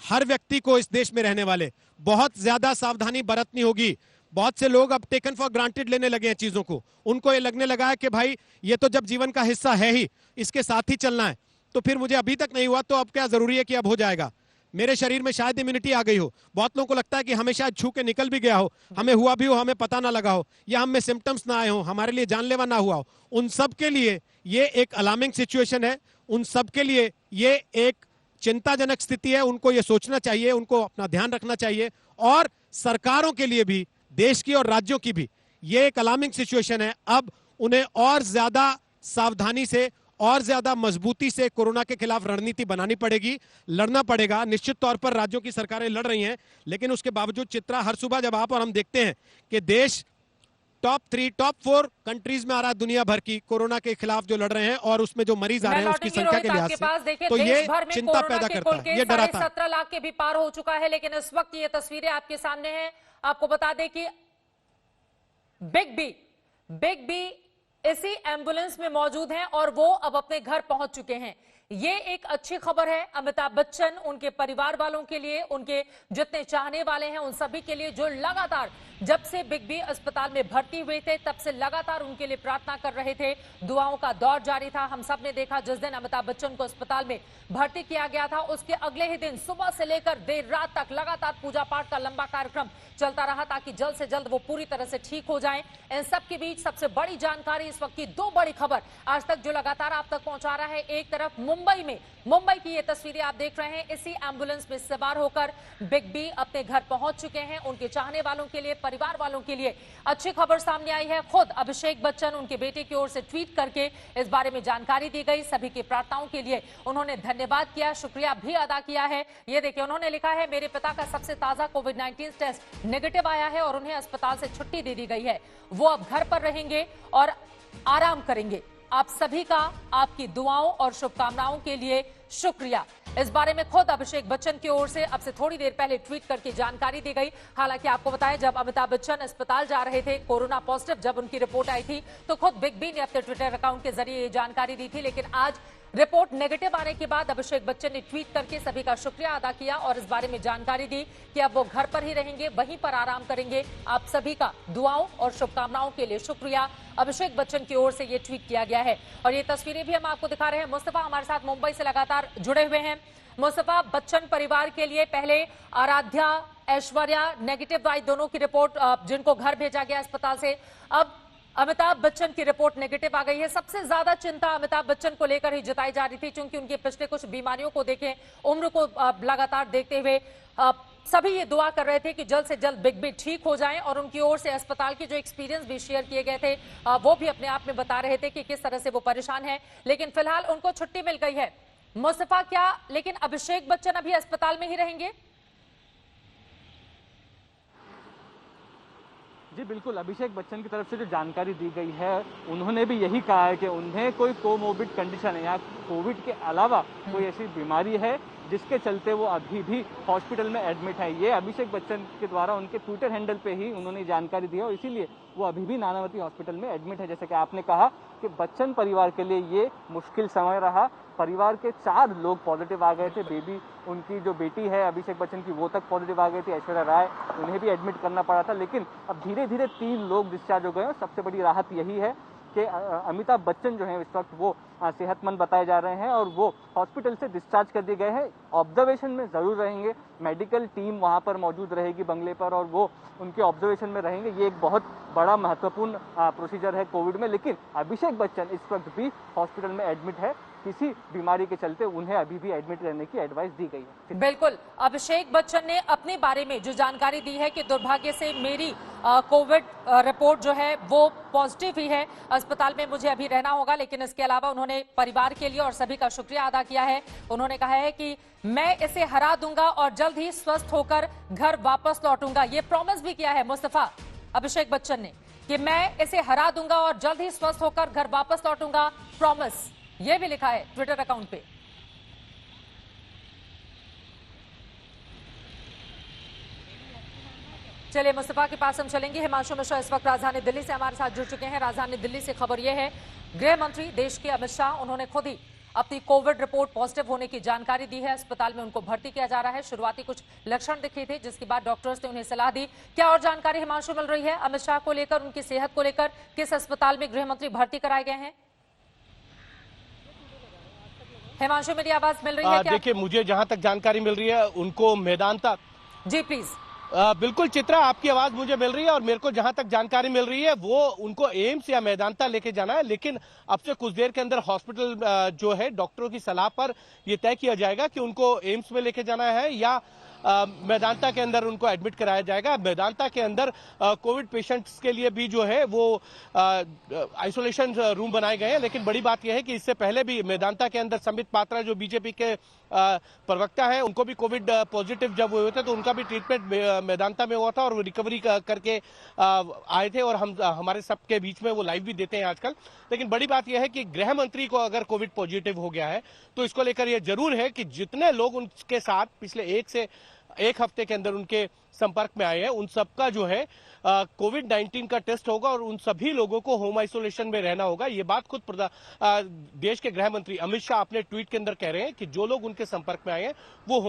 हर व्यक्ति को इस देश में रहने वाले बहुत ज्यादा सावधानी बरतनी होगी। बहुत से लोग अब टेकन फॉर ग्रांटेड लेने लगे हैं चीजों को, उनको ये लगने लगा है कि भाई ये तो जब जीवन का हिस्सा है ही, इसके साथ ही चलना है, तो फिर मुझे अभी तक नहीं हुआ तो अब क्या जरूरी है कि अब हो जाएगा, मेरे शरीर में शायद इम्यूनिटी आ गई हो। बहुत लोगों को लगता है कि हमें शायद छू के निकल भी गया हो, हमें हुआ भी हो, हमें पता ना लगा हो, या हमें सिम्टम्स ना आए हो, हमारे लिए जानलेवा ना हुआ हो। उन सब के लिए ये एक अलार्मिंग सिचुएशन है, उन सब के लिए ये एक चिंताजनक स्थिति है। उनको ये सोचना चाहिए, उनको अपना ध्यान रखना चाहिए, और सरकारों के लिए भी, देश की और राज्यों की भी ये एक अलार्मिंग सिचुएशन है। अब उन्हें और ज्यादा सावधानी से और ज्यादा मजबूती से कोरोना के खिलाफ रणनीति बनानी पड़ेगी, लड़ना पड़ेगा। निश्चित तौर पर राज्यों की सरकारें लड़ रही हैं, लेकिन उसके बावजूद चित्रा, हर सुबह जब आप और हम देखते हैं कि देश टॉप 3, टॉप 4 कंट्रीज में आ रहा है दुनिया भर की कोरोना के खिलाफ जो लड़ रहे हैं, और उसमें जो मरीज आ रहे हैं उसकी संख्या के लिहाज से, तो ये चिंता पैदा करता है, ये डराता है। 17 लाख के भी पार हो चुका है, लेकिन इस वक्त ये तस्वीरें आपके सामने हैं। आपको बता दें कि बिग बी इसी एम्बुलेंस में मौजूद हैं और वो अब अपने घर पहुंच चुके हैं। ये एक अच्छी खबर है अमिताभ बच्चन, उनके परिवार वालों के लिए, उनके जितने चाहने वाले हैं उन सभी के लिए, जो लगातार जब से बिग बी अस्पताल में भर्ती हुए थे तब से लगातार उनके लिए प्रार्थना कर रहे थे। दुआओं का दौर जारी था। हम सब ने देखा जिस दिन अमिताभ बच्चन को अस्पताल में भर्ती किया गया था, उसके अगले ही दिन सुबह से लेकर देर रात तक लगातार पूजा पाठ का लंबा कार्यक्रम चलता रहा ताकि जल्द से जल्द वो पूरी तरह से ठीक हो जाएं। इन सब के बीच सबसे बड़ी जानकारी इस वक्त की, 2 बड़ी खबर आज तक जो लगातार आप तक पहुंचा रहा है। एक तरफ मुंबई की ये तस्वीरें आप देख रहे हैं, इसी एम्बुलेंस में सवार होकर बिग बी अपने घर पहुंच चुके हैं। उनके चाहने वालों के लिए, परिवार वालों के लिए अच्छी खबर सामने आई है। खुद अभिषेक बच्चन, उनके बेटे की ओर से ट्वीट करके इस बारे में जानकारी दी गई। सभी की प्रार्थनाओं के लिए उन्होंने धन्यवाद किया, शुक्रिया भी अदा किया है। ये देखिए, उन्होंने लिखा है, मेरे पिता का सबसे ताजा कोविड-19 टेस्ट नेगेटिव आया है और उन्हें अस्पताल से छुट्टी दे दी गई है। वो अब घर पर रहेंगे और आराम करेंगे। आप सभी का, आपकी दुआओं और शुभकामनाओं के लिए शुक्रिया। इस बारे में खुद अभिषेक बच्चन की ओर से अब से थोड़ी देर पहले ट्वीट करके जानकारी दी गई। हालांकि आपको बताएं, जब अमिताभ बच्चन अस्पताल जा रहे थे, कोरोना पॉजिटिव जब उनकी रिपोर्ट आई थी, तो खुद बिग बी ने अपने ट्विटर अकाउंट के जरिए ये जानकारी दी थी। लेकिन आज रिपोर्ट नेगेटिव आने के बाद अभिषेक बच्चन ने ट्वीट करके सभी का शुक्रिया अदा किया और इस बारे में जानकारी दी कि अब वो घर पर ही रहेंगे, वहीं पर आराम करेंगे। आप सभी का दुआओं और शुभकामनाओं के लिए शुक्रिया। अभिषेक बच्चन की ओर से ये ट्वीट किया गया है और ये तस्वीरें भी हम आपको दिखा रहे हैं। मुस्तफा हमारे साथ मुंबई से लगातार जुड़े हुए हैं। मुस्तफा, बच्चन परिवार के लिए पहले आराध्या, ऐश्वर्या नेगेटिव आई, दोनों की रिपोर्ट, जिनको घर भेजा गया अस्पताल से, अब अमिताभ बच्चन की रिपोर्ट नेगेटिव आ गई है। सबसे ज्यादा चिंता अमिताभ बच्चन को लेकर ही जताई जा रही थी, क्योंकि उनके पिछले कुछ बीमारियों को देखें, उम्र को लगातार देखते हुए सभी ये दुआ कर रहे थे कि जल्द से जल्द बिग बी ठीक हो जाएं। और उनकी ओर से अस्पताल के जो एक्सपीरियंस भी शेयर किए गए थे, वो भी अपने आप में बता रहे थे कि किस तरह से वो परेशान है। लेकिन फिलहाल उनको छुट्टी मिल गई है। मुस्तफा, क्या लेकिन अभिषेक बच्चन अभी अस्पताल में ही रहेंगे? जी बिल्कुल, अभिषेक बच्चन की तरफ से जो जानकारी दी गई है, उन्होंने भी यही कहा है कि उन्हें कोई कोमोबिड कंडीशन है या कोविड के अलावा कोई ऐसी बीमारी है जिसके चलते वो अभी भी हॉस्पिटल में एडमिट है। ये अभिषेक बच्चन के द्वारा उनके ट्विटर हैंडल पे ही उन्होंने जानकारी दी है और इसीलिए वो अभी भी नानावती हॉस्पिटल में एडमिट है। जैसे कि आपने कहा कि बच्चन परिवार के लिए ये मुश्किल समय रहा। परिवार के 4 लोग पॉजिटिव आ गए थे। बेबी, उनकी जो बेटी है अभिषेक बच्चन की, वो तक पॉजिटिव आ गई थी। ऐश्वर्या राय, उन्हें भी एडमिट करना पड़ा था। लेकिन अब धीरे धीरे 3 लोग डिस्चार्ज हो गए हैं। सबसे बड़ी राहत यही है कि अमिताभ बच्चन जो है इस वक्त वो सेहतमंद बताए जा रहे हैं और वो हॉस्पिटल से डिस्चार्ज कर दिए गए हैं। ऑब्जर्वेशन में जरूर रहेंगे, मेडिकल टीम वहां पर मौजूद रहेगी बंगले पर और वो उनके ऑब्जर्वेशन में रहेंगे। ये एक बहुत बड़ा महत्वपूर्ण प्रोसीजर है कोविड में। लेकिन अभिषेक बच्चन इस वक्त भी हॉस्पिटल में एडमिट है। किसी बीमारी के चलते उन्हें अभी भी एडमिट रहने की एडवाइस दी गई है। बिल्कुल, अभिषेक बच्चन ने अपने बारे में जो जानकारी दी है कि दुर्भाग्य से मेरी कोविड रिपोर्ट जो है वो पॉजिटिव ही है, अस्पताल में मुझे अभी रहना होगा। लेकिन इसके अलावा उन्होंने परिवार के लिए और सभी का शुक्रिया अदा किया है। उन्होंने कहा है कि मैं इसे हरा दूंगा और जल्द ही स्वस्थ होकर घर वापस लौटूंगा। ये प्रॉमिस भी किया है मुस्तफा अभिषेक बच्चन ने कि मैं इसे हरा दूंगा और जल्द ही स्वस्थ होकर घर वापस लौटूंगा, प्रॉमिस। ये भी लिखा है ट्विटर अकाउंट पे। चलिए मुस्तफा के पास हम चलेंगे। हिमांशु मिश्रा इस वक्त राजधानी दिल्ली से हमारे साथ जुड़ चुके हैं। राजधानी दिल्ली से खबर यह है, गृह मंत्री देश के अमित शाह, उन्होंने खुद ही अपनी कोविड रिपोर्ट पॉजिटिव होने की जानकारी दी है। अस्पताल में उनको भर्ती किया जा रहा है। शुरुआती कुछ लक्षण दिखे थे जिसके बाद डॉक्टर्स ने उन्हें सलाह दी। क्या और जानकारी हिमांशु मिल रही है अमित शाह को लेकर, उनकी सेहत को लेकर? किस अस्पताल में गृह मंत्री भर्ती कराए गए हैं? हिमांशु, मेरी आवाज मिल रही है क्या? देखिए, मुझे जहां तक जानकारी मिल रही है उनको मेदांता। जी प्लीज। बिल्कुल चित्रा, आपकी आवाज मुझे मिल रही है और मेरे को जहां तक जानकारी मिल रही है वो उनको एम्स या मेदांता लेके जाना है। लेकिन अब से कुछ देर के अंदर हॉस्पिटल जो है डॉक्टरों की सलाह पर यह तय किया जाएगा कि उनको एम्स में लेके जाना है या मेदांता के अंदर उनको एडमिट कराया जाएगा। मेदांता के अंदर कोविड पेशेंट्स के लिए भी जो है वो आइसोलेशन रूम बनाए गए हैं। लेकिन बड़ी बात यह है कि इससे पहले भी मेदांता के अंदर संबित पात्रा जो बीजेपी के प्रवक्ता है, उनको भी कोविड पॉजिटिव जब हुए थे तो उनका भी ट्रीटमेंट मेदांता में हुआ था और वो रिकवरी करके आए थे और हम हमारे सबके बीच में वो लाइव भी देते हैं आजकल। लेकिन बड़ी बात यह है कि गृह मंत्री को अगर कोविड पॉजिटिव हो गया है तो इसको लेकर यह जरूर है कि जितने लोग उनके साथ पिछले 1 हफ्ते के अंदर उनके संपर्क में आए हैं उन सबका जो है कोविड-19 का टेस्ट होगा और उन सभी लोगों को होम आइसोलेशन में रहना होगा। ये बात खुद देश के गृह मंत्री अमित शाह अपने ट्वीट के अंदर कह रहे हैं कि जो लोग उनके संपर्क में आए हैं वो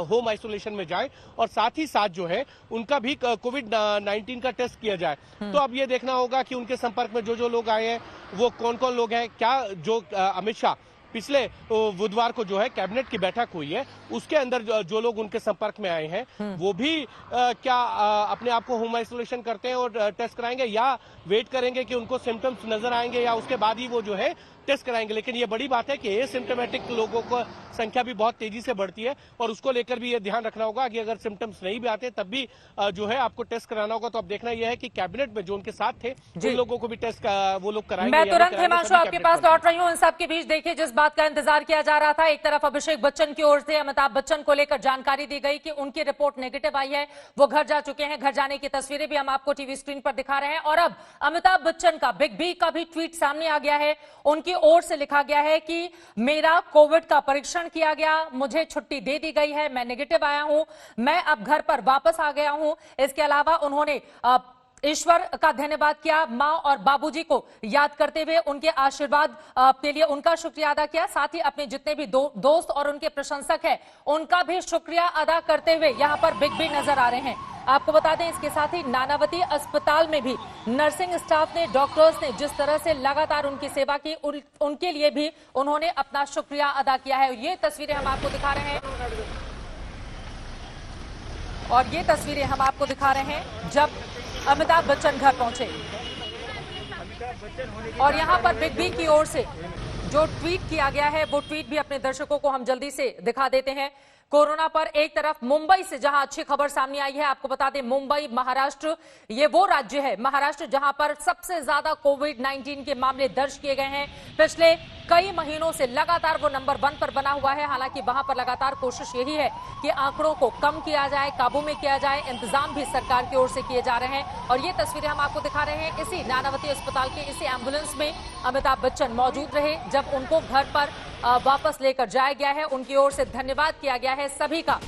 होम आइसोलेशन में जाएं और साथ ही साथ जो है उनका भी कोविड-19 का टेस्ट किया जाए। तो अब ये देखना होगा कि उनके संपर्क में जो लोग आए हैं वो कौन कौन लोग हैं। क्या जो अमित शाह पिछले बुधवार को जो है कैबिनेट की बैठक हुई है उसके अंदर जो लोग उनके संपर्क में आए हैं वो भी क्या अपने आप को होम आइसोलेशन करते हैं और टेस्ट कराएंगे या वेट करेंगे कि उनको सिम्टम्स नजर आएंगे या उसके बाद ही वो जो है टेस्ट कराएंगे। लेकिन ये बड़ी बात है कि एसिम्टोमेटिक लोगों को संख्या भी बहुत तेजी से बढ़ती है और उसको लेकर भी ये ध्यान रखना होगा कि अगर सिम्टम्स नहीं भी आते तब भी जो है आपको टेस्ट कराना होगा। तो अब देखना यह है कि कैबिनेट में जो उनके साथ थे उन लोगों को भी टेस्ट वो लोग कराएंगे। मैं तुरंत हिमांशु आपके पास लौट रही हूँ। इन सब के बीच देखिए, जिस बात का इंतजार किया जा रहा था, एक तरफ अभिषेक बच्चन की ओर से अमिताभ बच्चन को लेकर जानकारी दी गई कि उनकी रिपोर्ट नेगेटिव आई है, वो घर जा चुके हैं। घर जाने की तस्वीरें भी हम आपको टीवी स्क्रीन पर दिखा रहे हैं। और अब अमिताभ बच्चन का, बिग बी का भी ट्वीट सामने आ गया है। उनकी ओर से लिखा गया है कि मेरा कोविड का परीक्षण किया गया, मुझे छुट्टी दे दी गई है, मैं नेगेटिव आया हूं, मैं अब घर पर वापस आ गया हूं। इसके अलावा उन्होंने ईश्वर का धन्यवाद किया, मां और बाबूजी को याद करते हुए उनके आशीर्वाद के लिए उनका शुक्रिया अदा किया। साथ ही अपने जितने भी दोस्त और उनके प्रशंसक हैं उनका भी शुक्रिया अदा करते हुए यहां पर बिग बी नजर आ रहे हैं। आपको बता दें, इसके साथ ही नानावती अस्पताल में भी नर्सिंग स्टाफ ने, डॉक्टर्स ने जिस तरह से लगातार उनकी सेवा की, उनके लिए भी उन्होंने अपना शुक्रिया अदा किया है। ये तस्वीरें हम आपको दिखा रहे हैं और ये तस्वीरें हम आपको दिखा रहे हैं जब अमिताभ बच्चन घर पहुंचे। और यहां पर बिग बी की ओर से जो ट्वीट किया गया है वो ट्वीट भी अपने दर्शकों को हम जल्दी से दिखा देते हैं। कोरोना पर एक तरफ मुंबई से जहां अच्छी खबर सामने आई है, आपको बता दें मुंबई, महाराष्ट्र, ये वो राज्य है महाराष्ट्र जहां पर सबसे ज्यादा कोविड-19 के मामले दर्ज किए गए हैं। पिछले कई महीनों से लगातार वो नंबर 1 पर बना हुआ है। हालांकि वहां पर लगातार कोशिश यही है कि आंकड़ों को कम किया जाए, काबू में किया जाए। इंतजाम भी सरकार की ओर से किए जा रहे हैं और ये तस्वीरें हम आपको दिखा रहे हैं। इसी नानावती अस्पताल के इसी एम्बुलेंस में अमिताभ बच्चन मौजूद रहे जब उनको घर पर वापस लेकर जाया गया है। उनकी ओर से धन्यवाद किया गया है सभी का।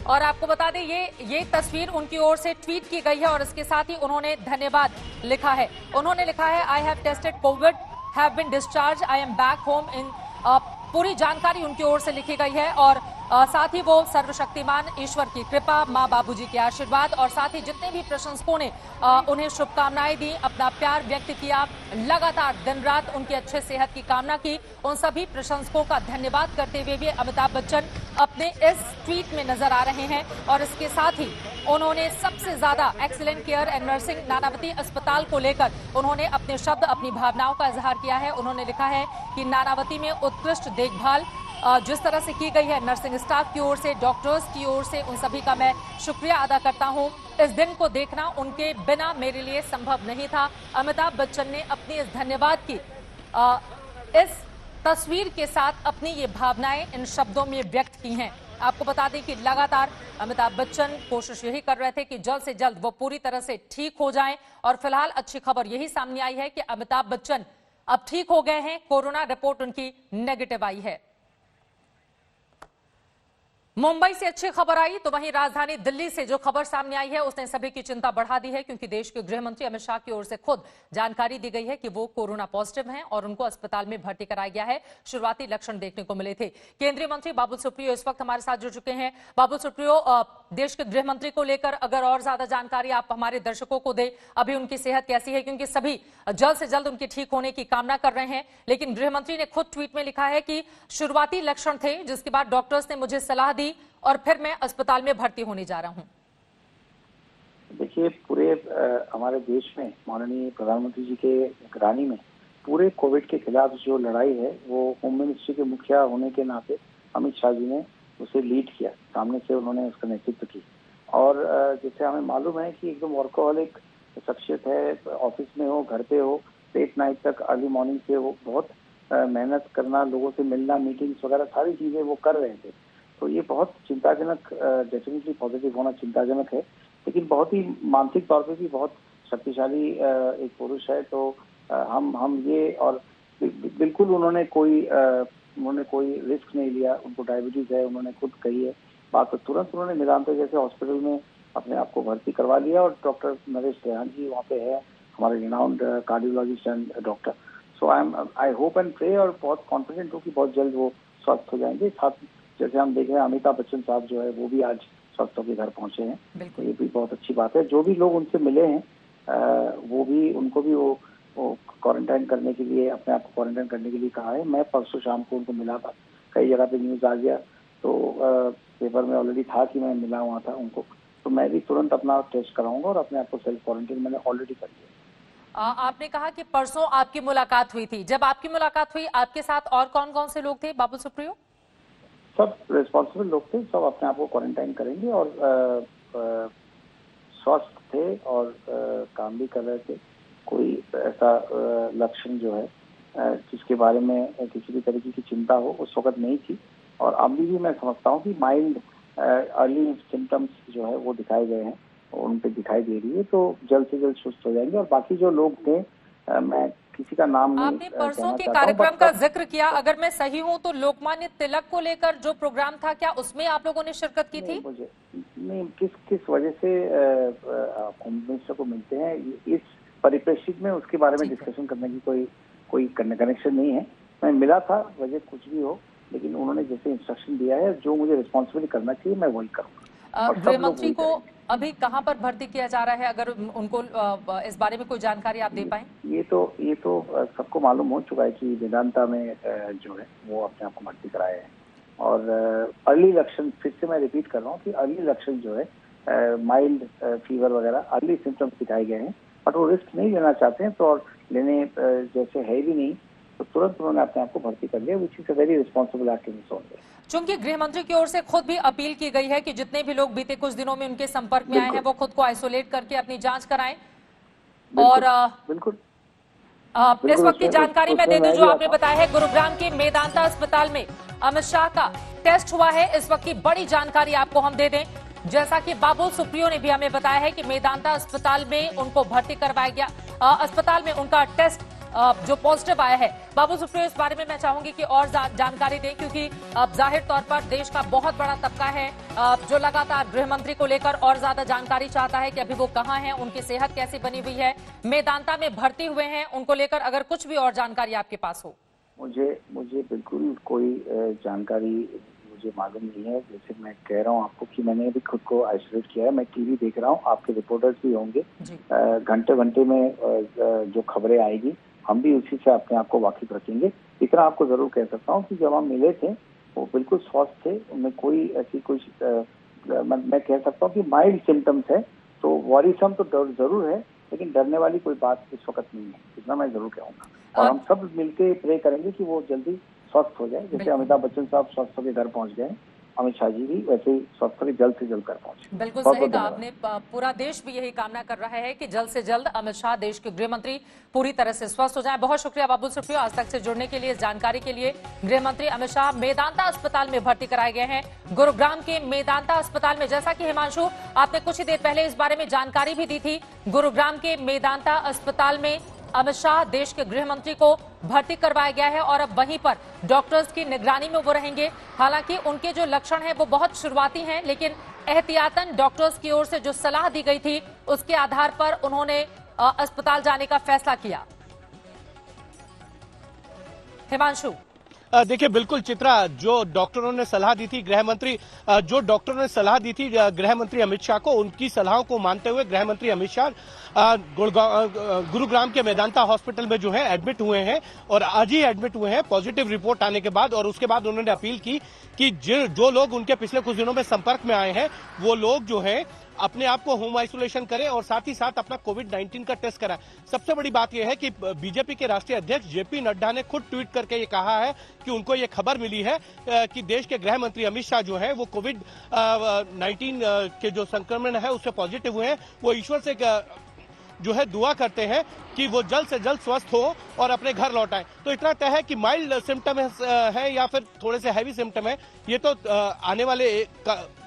और आपको बता दें ये तस्वीर उनकी ओर से ट्वीट की गई है और इसके साथ ही उन्होंने धन्यवाद लिखा है। उन्होंने लिखा है, I have tested Covid, have been discharge, I am back home in. पूरी जानकारी उनकी ओर से लिखी गई है और साथ ही वो सर्वशक्तिमान ईश्वर की कृपा, माँ बाबूजी के आशीर्वाद और साथ ही जितने भी प्रशंसकों ने उन्हें शुभकामनाएं दी, अपना प्यार व्यक्त किया, लगातार दिन रात उनकी अच्छे सेहत की कामना की, उन सभी प्रशंसकों का धन्यवाद करते हुए भी अमिताभ बच्चन अपने इस ट्वीट में नजर आ रहे हैं। और इसके साथ ही उन्होंने सबसे ज्यादा excellent care and nursing Nanavati अस्पताल को लेकर उन्होंने अपने शब्द, अपनी भावनाओं का इजहार किया है। उन्होंने लिखा है कि नानावती में उत्कृष्ट देखभाल जिस तरह से की गई है नर्सिंग स्टाफ की ओर से, डॉक्टर्स की ओर से, उन सभी का मैं शुक्रिया अदा करता हूं। इस दिन को देखना उनके बिना मेरे लिए संभव नहीं था। अमिताभ बच्चन ने अपनी इस धन्यवाद की इस तस्वीर के साथ अपनी ये भावनाएं इन शब्दों में व्यक्त की हैं। आपको बता दें कि लगातार अमिताभ बच्चन कोशिश यही कर रहे थे कि जल्द से जल्द वो पूरी तरह से ठीक हो जाएं और फिलहाल अच्छी खबर यही सामने आई है कि अमिताभ बच्चन अब ठीक हो गए हैं। कोरोना रिपोर्ट उनकी नेगेटिव आई है। मुंबई से अच्छी खबर आई तो वहीं राजधानी दिल्ली से जो खबर सामने आई है उसने सभी की चिंता बढ़ा दी है, क्योंकि देश के गृह मंत्री अमित शाह की ओर से खुद जानकारी दी गई है कि वो कोरोना पॉजिटिव हैं और उनको अस्पताल में भर्ती कराया गया है। शुरुआती लक्षण देखने को मिले थे। केंद्रीय मंत्री बाबुल सुप्रियो इस वक्त हमारे साथ जुड़ चुके हैं। बाबुल सुप्रियो, देश के गृह मंत्री को लेकर अगर और ज्यादा जानकारी आप हमारे दर्शकों को दे, अभी उनकी सेहत कैसी है, क्योंकि सभी जल्द से जल्द उनके ठीक होने की कामना कर रहे हैं, लेकिन गृह मंत्री ने खुद ट्वीट में लिखा है कि शुरुआती लक्षण थे जिसके बाद डॉक्टर्स ने मुझे सलाह दी और फिर मैं अस्पताल में भर्ती होने जा रहा हूं। देखिए, पूरे हमारे देश में माननीय प्रधानमंत्री जी के निगरानी में पूरे कोविड के खिलाफ जो लड़ाई है वो होम मिनिस्ट्री के मुखिया होने के नाते अमित शाह जी ने उसे लीड किया, सामने से उन्होंने उसका नेतृत्व की। और जैसे हमें मालूम है कि एकदम वर्कोहॉलिक शख्सियत है, ऑफिस में हो, घर पे हो, लेट नाइट तक, अर्ली मॉर्निंग से वो बहुत मेहनत करना, लोगों से मिलना, मीटिंग्स वगैरह सारी चीजें वो कर रहे थे। तो ये बहुत चिंताजनक, डेफिनेटली पॉजिटिव होना चिंताजनक है, लेकिन बहुत ही मानसिक तौर पे भी बहुत शक्तिशाली एक पुरुष है। तो हम ये, और बिल्कुल उन्होंने कोई रिस्क नहीं लिया। उनको डायबिटीज है, उन्होंने खुद कही है बात, तो तुरंत उन्होंने मेदांता जैसे हॉस्पिटल में अपने आप को भर्ती करवा लिया। और डॉक्टर नरेश त्रेहान जी वहाँ पे है, हमारे renowned cardiologist and doctor. So I hope and pray और बहुत कॉन्फिडेंट हूँ कि बहुत जल्द वो स्वस्थ हो जाएंगे। साथ जैसे हम देख रहे हैं अमिताभ बच्चन साहब जो है वो भी आज स्वस्थ होकर घर पहुंचे हैं, तो ये भी बहुत अच्छी बात है। जो भी लोग उनसे मिले हैं वो भी, उनको भी वो क्वारंटाइन करने के लिए, अपने आप को क्वारंटाइन करने के लिए कहा है। मैं परसों शाम को उनको मिला था, कई जगह पे न्यूज आ गया, तो पेपर में ऑलरेडी था कि मैं मिला हुआ था उनको, तो मैं भी तुरंत अपना टेस्ट कराऊंगा और अपने आप को सेल्फ क्वारंटाइन मैंने ऑलरेडी कर लिया। आपने कहा कि परसों आपकी मुलाकात हुई थी, जब आपकी मुलाकात हुई आपके साथ और कौन कौन से लोग थे बाबुल सुप्रियो? सब रिस्पॉन्सिबल लोग थे, सब अपने आप को क्वारंटाइन करेंगे और स्वस्थ थे और काम भी कर रहे थे। कोई ऐसा लक्षण जो है जिसके बारे में किसी भी तरीके की चिंता हो उस वक्त नहीं थी। और अभी भी मैं समझता हूँ कि माइल्ड अर्ली सिम्टम्स जो है वो दिखाए गए हैं, उन पे दिखाई दे रही है, तो जल्द से जल्द सुस्त हो जाएंगे। और बाकी जो लोग थे, मैं किसी का नाम नहीं, आपने परसों के कार्यक्रम का जिक्र किया, अगर मैं सही हूं तो लोकमान्य तिलक को लेकर जो प्रोग्राम था, क्या उसमें आप लोगों ने शिरकत की थी? मुझे नहीं, किस वजह से होम मिनिस्टर को मिलते हैं इस परिप्रेक्षित में उसके बारे में डिस्कशन करने की कोई कनेक्शन नहीं है। मैं मिला था, वजह कुछ भी हो, लेकिन उन्होंने जैसे इंस्ट्रक्शन दिया है, जो मुझे रिस्पॉन्सिबली करना चाहिए मैं वही करूँगा। गृह मंत्री को अभी कहां पर भर्ती किया जा रहा है, अगर उनको इस बारे में कोई जानकारी आप दे पाएं? ये तो सबको मालूम हो चुका है कि वेदांता में जो है वो अपने आप को भर्ती कराए हैं। और अर्ली लक्षण, फिर से मैं रिपीट कर रहा हूँ कि अर्ली लक्षण जो है, माइल्ड फीवर वगैरह अर्ली सिम्टम्स दिखाए गए हैं, बट वो रिस्क नहीं लेना चाहते हैं, तो और लेने जैसे है भी नहीं, तो तुरंत उन्होंने अपने आप को भर्ती कर लिया, which is a very responsible activity. चूंकि गृह मंत्री की ओर से खुद भी अपील की गई है कि जितने भी लोग बीते कुछ दिनों में उनके संपर्क में आए हैं वो खुद को आइसोलेट करके अपनी जांच कराएं। और बिल्कुल इस वक्त की जानकारी मैं दे दूं जो आपने बताया है, गुरुग्राम के मेदांता अस्पताल में अमित शाह का टेस्ट हुआ है। इस वक्त की बड़ी जानकारी आपको हम दे दें, जैसा कि बाबुल सुप्रियो ने भी हमें बताया है कि मेदांता अस्पताल में उनको भर्ती करवाया गया, अस्पताल में उनका टेस्ट जो पॉजिटिव आया है। बाबुल सुप्रियो, इस बारे में मैं चाहूंगी कि और जानकारी दें, क्योंकि अब जाहिर तौर पर देश का बहुत बड़ा तबका है जो लगातार गृह मंत्री को लेकर और ज्यादा जानकारी चाहता है कि अभी वो कहां हैं, उनकी सेहत कैसी बनी हुई है, मेदांता में भर्ती हुए हैं, उनको लेकर अगर कुछ भी और जानकारी आपके पास हो। मुझे बिल्कुल कोई जानकारी मुझे मालूम नहीं है। जैसे मैं कह रहा हूँ आपको कि मैंने भी खुद को आइसोलेट किया है। मैं टीवी देख रहा हूँ, आपके रिपोर्टर्स भी होंगे, घंटे घंटे में जो खबरें आएगी हम भी उसी से अपने आप को वाकिफ रखेंगे। इतना आपको जरूर कह सकता हूँ कि जब हम मिले थे वो बिल्कुल स्वस्थ थे, उनमें कोई ऐसी कुछ मैं कह सकता हूँ कि माइल्ड सिम्टम्स है। तो वॉरीसम तो जरूर है, लेकिन डरने वाली कोई बात इस वक्त नहीं है, इतना मैं जरूर कहूँगा। और हम सब मिलके प्रे करेंगे कि वो जल्दी स्वस्थ हो जाए। जैसे अमिताभ बच्चन साहब स्वस्थ होकर घर पहुंच गए, अमित शाह जी भी वैसे ही स्वस्थ होकर जल्द से जल्द घर पहुंचे। बिल्कुल सही कहा आपने। पूरा देश भी यही कामना कर रहा है कि जल्द से जल्द अमित शाह, देश के गृह मंत्री, पूरी तरह से स्वस्थ हो जाएं। बहुत शुक्रिया बाबुल सुप्रियो, आज तक से जुड़ने के लिए, इस जानकारी के लिए। गृह मंत्री अमित शाह मेदांता अस्पताल में भर्ती कराए गए हैं, गुरुग्राम के मेदांता अस्पताल में। जैसा कि हिमांशु आपने कुछ ही देर पहले इस बारे में जानकारी भी दी थी, गुरुग्राम के मेदांता अस्पताल में अमित शाह, देश के गृह मंत्री को भर्ती करवाया गया है और अब वहीं पर डॉक्टर्स की निगरानी में वो रहेंगे। हालांकि उनके जो लक्षण हैं वो बहुत शुरुआती हैं, लेकिन एहतियातन डॉक्टर्स की ओर से जो सलाह दी गई थी उसके आधार पर उन्होंने अस्पताल जाने का फैसला किया। हिमांशु, देखिए बिल्कुल चित्रा, जो डॉक्टरों ने सलाह दी थी गृह मंत्री अमित शाह को, उनकी सलाहों को मानते हुए गृह मंत्री अमित शाह गुरुग्राम के मेदांता हॉस्पिटल में जो है एडमिट हुए हैं और आज ही एडमिट हुए हैं पॉजिटिव रिपोर्ट आने के बाद। और उसके बाद उन्होंने अपील की कि जो लोग उनके पिछले कुछ दिनों में संपर्क में आए हैं वो लोग जो है अपने आप को होम आइसोलेशन करें और साथ ही साथ अपना कोविड-19 का टेस्ट कराएं। सबसे बड़ी बात यह है कि बीजेपी के राष्ट्रीय अध्यक्ष जेपी नड्डा ने खुद ट्वीट करके ये कहा है कि उनको ये खबर मिली है कि देश के गृह मंत्री अमित शाह जो है वो कोविड-19 के जो संक्रमण है उससे पॉजिटिव हुए हैं। वो ईश्वर से जो है दुआ करते हैं कि वो जल्द से जल्द स्वस्थ हो और अपने घर लौट आए। तो इतना तय है कि माइल्ड सिम्टम है या फिर थोड़े से हैवी सिम्टम है, ये तो आने वाले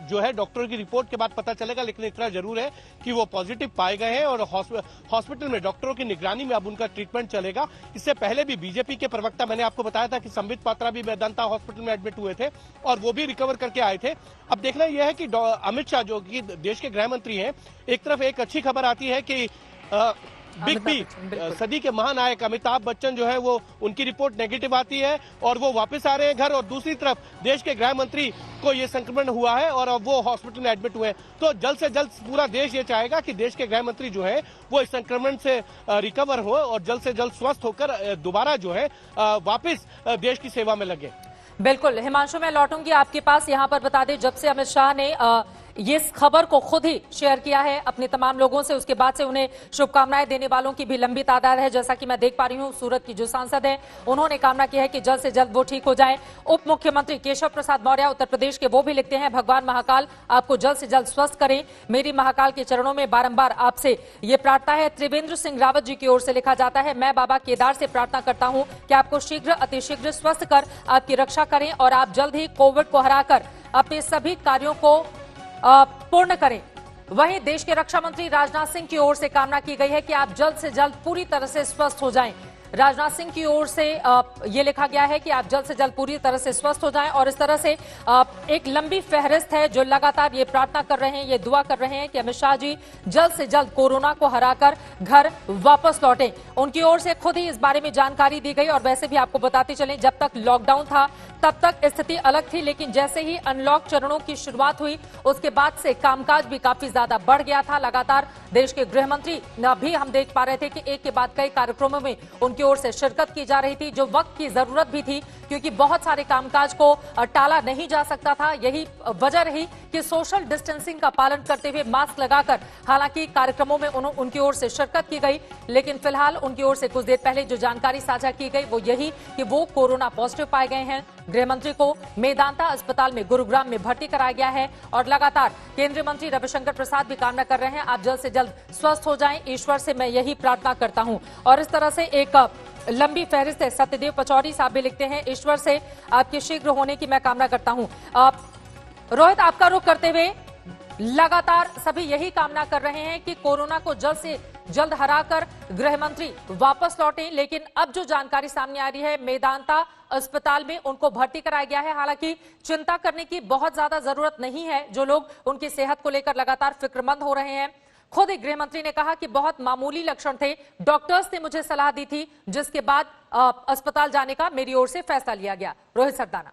जो है डॉक्टरों की रिपोर्ट के बाद पता चलेगा। लेकिन इतना जरूर है कि वो पॉजिटिव पाए गए हैं और हॉस्पिटल में डॉक्टरों की निगरानी में अब उनका ट्रीटमेंट चलेगा। इससे पहले भी बीजेपी के प्रवक्ता, मैंने आपको बताया था कि संबित पात्रा भी मेदांता हॉस्पिटल में एडमिट हुए थे और वो भी रिकवर करके आए थे। अब देखना यह है कि अमित शाह जो कि देश के गृह मंत्री हैं, एक तरफ एक अच्छी खबर आती है कि बिग बी, सदी के महानायक अमिताभ बच्चन जो है वो उनकी रिपोर्ट नेगेटिव आती है और वो वापस आ रहे हैं घर, और दूसरी तरफ देश के गृह मंत्री को ये संक्रमण हुआ है और अब वो हॉस्पिटल में एडमिट हुए हैं। तो जल्द से जल्द पूरा देश ये चाहेगा कि देश के गृह मंत्री जो है वो इस संक्रमण से रिकवर हो और जल्द से जल्द स्वस्थ होकर दोबारा जो है वापस देश की सेवा में लगे। बिल्कुल हिमांशु, मैं लौटूंगी आपके पास। यहाँ पर बता दें, जब से अमित शाह ने ये खबर को खुद ही शेयर किया है अपने तमाम लोगों से, उसके बाद से उन्हें शुभकामनाएं देने वालों की भी लंबी तादाद है। जैसा कि मैं देख पा रही हूँ, सूरत की जो सांसद है उन्होंने कामना की है कि जल्द से जल्द वो ठीक हो जाएं। उप मुख्यमंत्री केशव प्रसाद मौर्य उत्तर प्रदेश के, वो भी लिखते हैं, भगवान महाकाल आपको जल्द से जल्द स्वस्थ करें, मेरी महाकाल के चरणों में बारंबार आपसे ये प्रार्थना है। त्रिवेंद्र सिंह रावत जी की ओर से लिखा जाता है, मैं बाबा केदार से प्रार्थना करता हूं कि आपको शीघ्र अतिशीघ्र स्वस्थ कर आपकी रक्षा करें और आप जल्द ही कोविड को हराकर अपने सभी कार्यों को पूर्ण करें। वहीं देश के रक्षा मंत्री राजनाथ सिंह की ओर से कामना की गई है कि आप जल्द से जल्द पूरी तरह से स्वस्थ हो जाएं। राजनाथ सिंह की ओर से ये लिखा गया है कि आप जल्द से जल्द पूरी तरह से स्वस्थ हो जाएं और इस तरह से एक लंबी फहरिस्त है जो लगातार ये प्रार्थना कर रहे हैं, ये दुआ कर रहे हैं कि अमित शाह जी जल्द से जल्द कोरोना को हराकर घर वापस लौटें। उनकी ओर से खुद ही इस बारे में जानकारी दी गई। और वैसे भी आपको बताते चलें, जब तक लॉकडाउन था तब तक स्थिति अलग थी, लेकिन जैसे ही अनलॉक चरणों की शुरुआत हुई उसके बाद से कामकाज भी काफी ज्यादा बढ़ गया था। लगातार देश के गृह मंत्री भी हम देख पा रहे थे कि एक के बाद कई कार्यक्रमों में उनकी ओर से शिरकत की जा रही थी, जो वक्त की जरूरत भी थी क्योंकि बहुत सारे कामकाज को टाला नहीं जा सकता था। यही वजह रही कि सोशल डिस्टेंसिंग का पालन करते हुए, मास्क लगाकर हालांकि कार्यक्रमों में उनकी ओर से शिरकत की गई। लेकिन फिलहाल उनकी ओर से कुछ देर पहले जो जानकारी साझा की गई वो यही कि वो कोरोना पॉजिटिव पाए गए हैं। गृह मंत्री को मेदांता अस्पताल में गुरुग्राम में भर्ती कराया गया है और लगातार केंद्रीय मंत्री रविशंकर प्रसाद भी कामना कर रहे हैं, आप जल्द से जल्द स्वस्थ हो जाएं, ईश्वर से मैं यही प्रार्थना करता हूं। और इस तरह से एक लंबी फहरिस्त है। सत्यदेव पचौरी साहब भी लिखते हैं, ईश्वर से आपके शीघ्र होने की मैं कामना करता हूं। रोहित, आपका रुख करते हुए, लगातार सभी यही कामना कर रहे हैं कि कोरोना को जल्द से जल्द हराकर गृह मंत्री वापस लौटे। लेकिन अब जो जानकारी सामने आ रही है, मेदांता अस्पताल में उनको भर्ती कराया गया है। हालांकि चिंता करने की बहुत ज्यादा जरूरत नहीं है। जो लोग उनकी सेहत को लेकर लगातार फिक्रमंद हो रहे हैं, खुद गृह मंत्री ने कहा कि बहुत मामूली लक्षण थे, डॉक्टर्स ने मुझे सलाह दी थी, जिसके बाद अस्पताल जाने का मेरी ओर से फैसला लिया गया। रोहित सरदाना।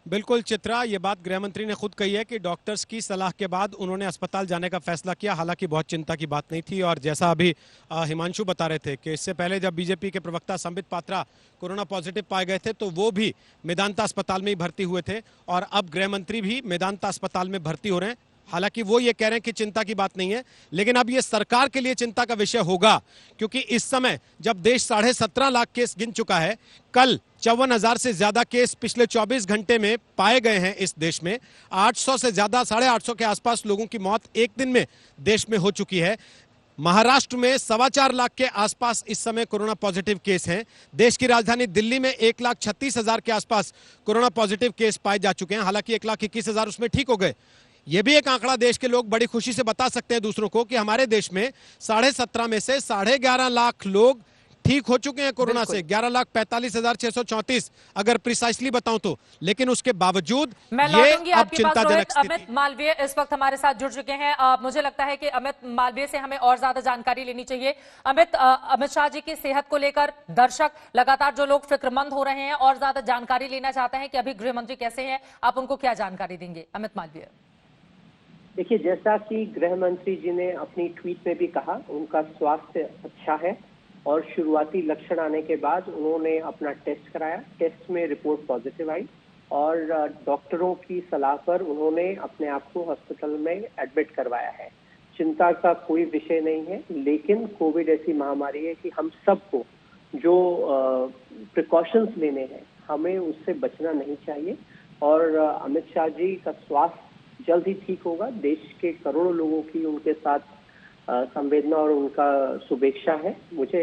बिल्कुल चित्रा, ये बात गृह मंत्री ने खुद कही है कि डॉक्टर्स की सलाह के बाद उन्होंने अस्पताल जाने का फैसला किया। हालांकि बहुत चिंता की बात नहीं थी, और जैसा अभी हिमांशु बता रहे थे कि इससे पहले जब बीजेपी के प्रवक्ता संबित पात्रा कोरोना पॉजिटिव पाए गए थे तो वो भी मेदांता अस्पताल में ही भर्ती हुए थे, और अब गृह मंत्री भी मेदांता अस्पताल में भर्ती हो रहे हैं। हालांकि वो ये कह रहे हैं कि चिंता की बात नहीं है, लेकिन अब ये सरकार के लिए चिंता का विषय होगा, क्योंकि इस समय जब देश 17.5 लाख केस गिन चुका है, कल 54,000 से ज्यादा केस पिछले 24 घंटे में पाए गए हैं इस देश में, 800 से ज्यादा 850 के आसपास लोगों की मौत एक दिन में देश में हो चुकी है। महाराष्ट्र में 4.25 लाख के आसपास इस समय कोरोना पॉजिटिव केस हैं। देश की राजधानी दिल्ली में 1,36,000 के आसपास कोरोना पॉजिटिव केस पाए जा चुके हैं। हालांकि 1,21,000 उसमें ठीक हो गए। यह भी एक आंकड़ा देश के लोग बड़ी खुशी से बता सकते हैं दूसरों को कि हमारे देश में 17.5 में से 11.5 लाख लोग ठीक हो चुके हैं कोरोना से, 11,45,634 अगर प्रिसाइसली बताऊं तो। लेकिन उसके बावजूद ये अब चिंताजनक स्थिति। अमित मालवीय इस वक्त हमारे साथ जुड़ चुके हैं। मुझे लगता है कि अमित मालवीय से हमें और ज्यादा जानकारी लेनी चाहिए। अमित शाह जी की सेहत को लेकर दर्शक लगातार, जो लोग फिक्रमंद हो रहे हैं और ज्यादा जानकारी लेना चाहते हैं कि अभी गृह मंत्री कैसे हैं, आप उनको क्या जानकारी देंगे? अमित मालवीय। देखिए, जैसा कि गृह मंत्री जी ने अपनी ट्वीट में भी कहा, उनका स्वास्थ्य अच्छा है और शुरुआती लक्षण आने के बाद उन्होंने अपना टेस्ट कराया। टेस्ट में रिपोर्ट पॉजिटिव आई और डॉक्टरों की सलाह पर उन्होंने अपने आप को हॉस्पिटल में एडमिट करवाया है। चिंता का कोई विषय नहीं है, लेकिन कोविड ऐसी महामारी है कि हम सबको जो प्रिकॉशंस लेने हैं, हमें उससे बचना नहीं चाहिए। और अमित शाह जी का स्वास्थ्य जल्द ही ठीक होगा। देश के करोड़ों लोगों की उनके साथ संवेदना और उनका शुभेच्छा है। मुझे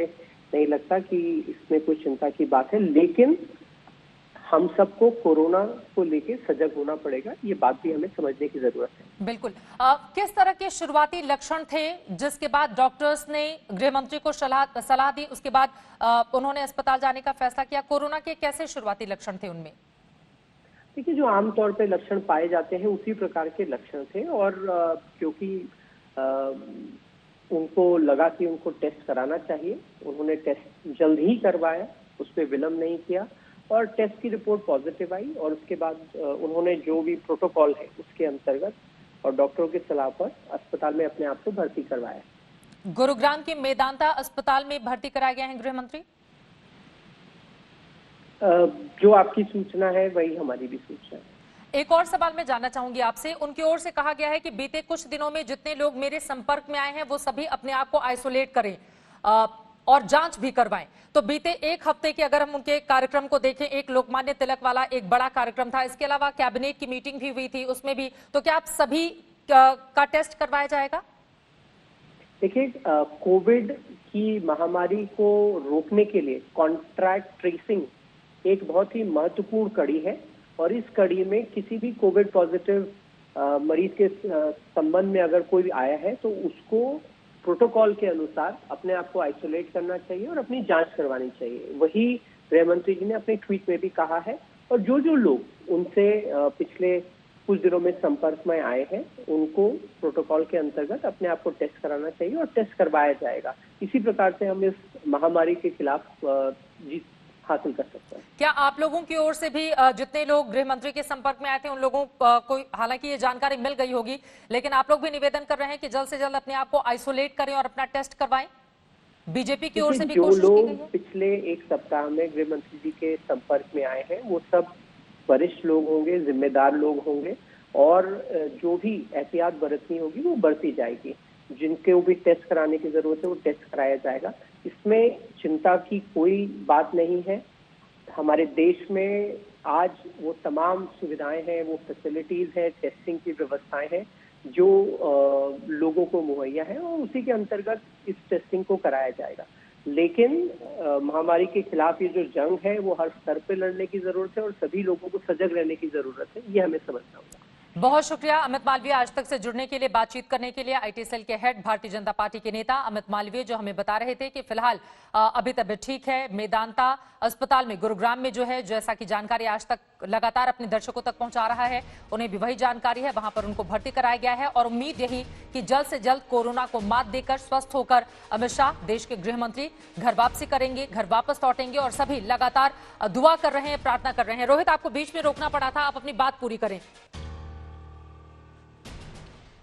नहीं लगता कि इसमें कोई चिंता की बात है, लेकिन हम सबको कोरोना को लेकर सजग होना पड़ेगा, ये बात भी हमें समझने की जरूरत है। बिल्कुल। किस तरह के शुरुआती लक्षण थे जिसके बाद डॉक्टर्स ने गृह मंत्री को सलाह दी, उसके बाद उन्होंने अस्पताल जाने का फैसला किया? कोरोना के कैसे शुरुआती लक्षण थे उनमें? देखिए, जो आमतौर पे लक्षण पाए जाते हैं उसी प्रकार के लक्षण थे, और क्योंकि उनको लगा कि उनको टेस्ट कराना चाहिए, उन्होंने टेस्ट जल्द ही करवाया, उस पर विलंब नहीं किया और टेस्ट की रिपोर्ट पॉजिटिव आई। और उसके बाद उन्होंने जो भी प्रोटोकॉल है उसके अंतर्गत और डॉक्टरों की सलाह पर अस्पताल में अपने आप को भर्ती करवाया। गुरुग्राम के मेदांता अस्पताल में भर्ती कराए गए हैं गृह मंत्री? जो आपकी सूचना है वही हमारी भी सूचना है। एक और सवाल मैं जानना चाहूंगी आपसे। उनकी ओर से कहा गया है कि बीते कुछ दिनों में जितने लोग मेरे संपर्क में आए हैं वो सभी अपने आप को आइसोलेट करें और जांच भी करवाएं। तो बीते एक हफ्ते के अगर हम उनके कार्यक्रम को देखें, एक लोकमान्य तिलक वाला एक बड़ा कार्यक्रम था, इसके अलावा कैबिनेट की मीटिंग भी हुई थी, उसमें भी तो क्या आप सभी का टेस्ट करवाया जाएगा? देखिए, कोविड की महामारी को रोकने के लिए कॉन्ट्रैक्ट ट्रेसिंग एक बहुत ही महत्वपूर्ण कड़ी है, और इस कड़ी में किसी भी कोविड पॉजिटिव मरीज के संबंध में अगर कोई आया है तो उसको प्रोटोकॉल के अनुसार अपने आप को आइसोलेट करना चाहिए और अपनी जांच करवानी चाहिए। वही गृह मंत्री जी ने अपने ट्वीट में भी कहा है। और जो जो लोग उनसे पिछले कुछ दिनों में संपर्क में आए हैं उनको प्रोटोकॉल के अंतर्गत अपने आप को टेस्ट कराना चाहिए और टेस्ट करवाया जाएगा। इसी प्रकार से हम इस महामारी के खिलाफ जीत हासिल कर सकते हैं। क्या आप लोगों की ओर से भी जितने लोग गृह मंत्री के संपर्क में आए थे उन लोगों को, हालांकि ये जानकारी मिल गई होगी, लेकिन आप लोग भी निवेदन कर रहे हैं कि जल्द से जल्द अपने आप को आइसोलेट करें और अपना टेस्ट करवाएं? बीजेपी की ओर से भी कोशिश की गई है। जो लोग पिछले एक सप्ताह में गृह मंत्री जी के संपर्क में आए हैं वो सब वरिष्ठ लोग होंगे, जिम्मेदार लोग होंगे, और जो भी एहतियात बरतनी होगी वो बरती जाएगी। जिनके भी टेस्ट कराने की जरूरत है वो टेस्ट कराया जाएगा। इसमें चिंता की कोई बात नहीं है। हमारे देश में आज वो तमाम सुविधाएं हैं, वो फैसिलिटीज है, टेस्टिंग की व्यवस्थाएं हैं जो लोगों को मुहैया है, और उसी के अंतर्गत इस टेस्टिंग को कराया जाएगा। लेकिन महामारी के खिलाफ ये जो जंग है वो हर स्तर पे लड़ने की जरूरत है और सभी लोगों को सजग रहने की जरूरत है, ये हमें समझना होगा। बहुत शुक्रिया अमित मालवीय आज तक से जुड़ने के लिए, बातचीत करने के लिए। आईटी सेल के हेड, भारतीय जनता पार्टी के नेता अमित मालवीय जो हमें बता रहे थे कि फिलहाल अभी तबीयत ठीक है। मेदांता अस्पताल में गुरुग्राम में जो है, जैसा कि जानकारी आज तक लगातार अपने दर्शकों तक पहुंचा रहा है, उन्हें भी वही जानकारी है, वहां पर उनको भर्ती कराया गया है। और उम्मीद यही कि जल्द से जल्द कोरोना को मात देकर स्वस्थ होकर अमित शाह, देश के गृह मंत्री, घर वापसी करेंगे, घर वापस लौटेंगे। और सभी लगातार दुआ कर रहे हैं, प्रार्थना कर रहे हैं। रोहित, आपको बीच में रोकना पड़ा था, आप अपनी बात पूरी करें।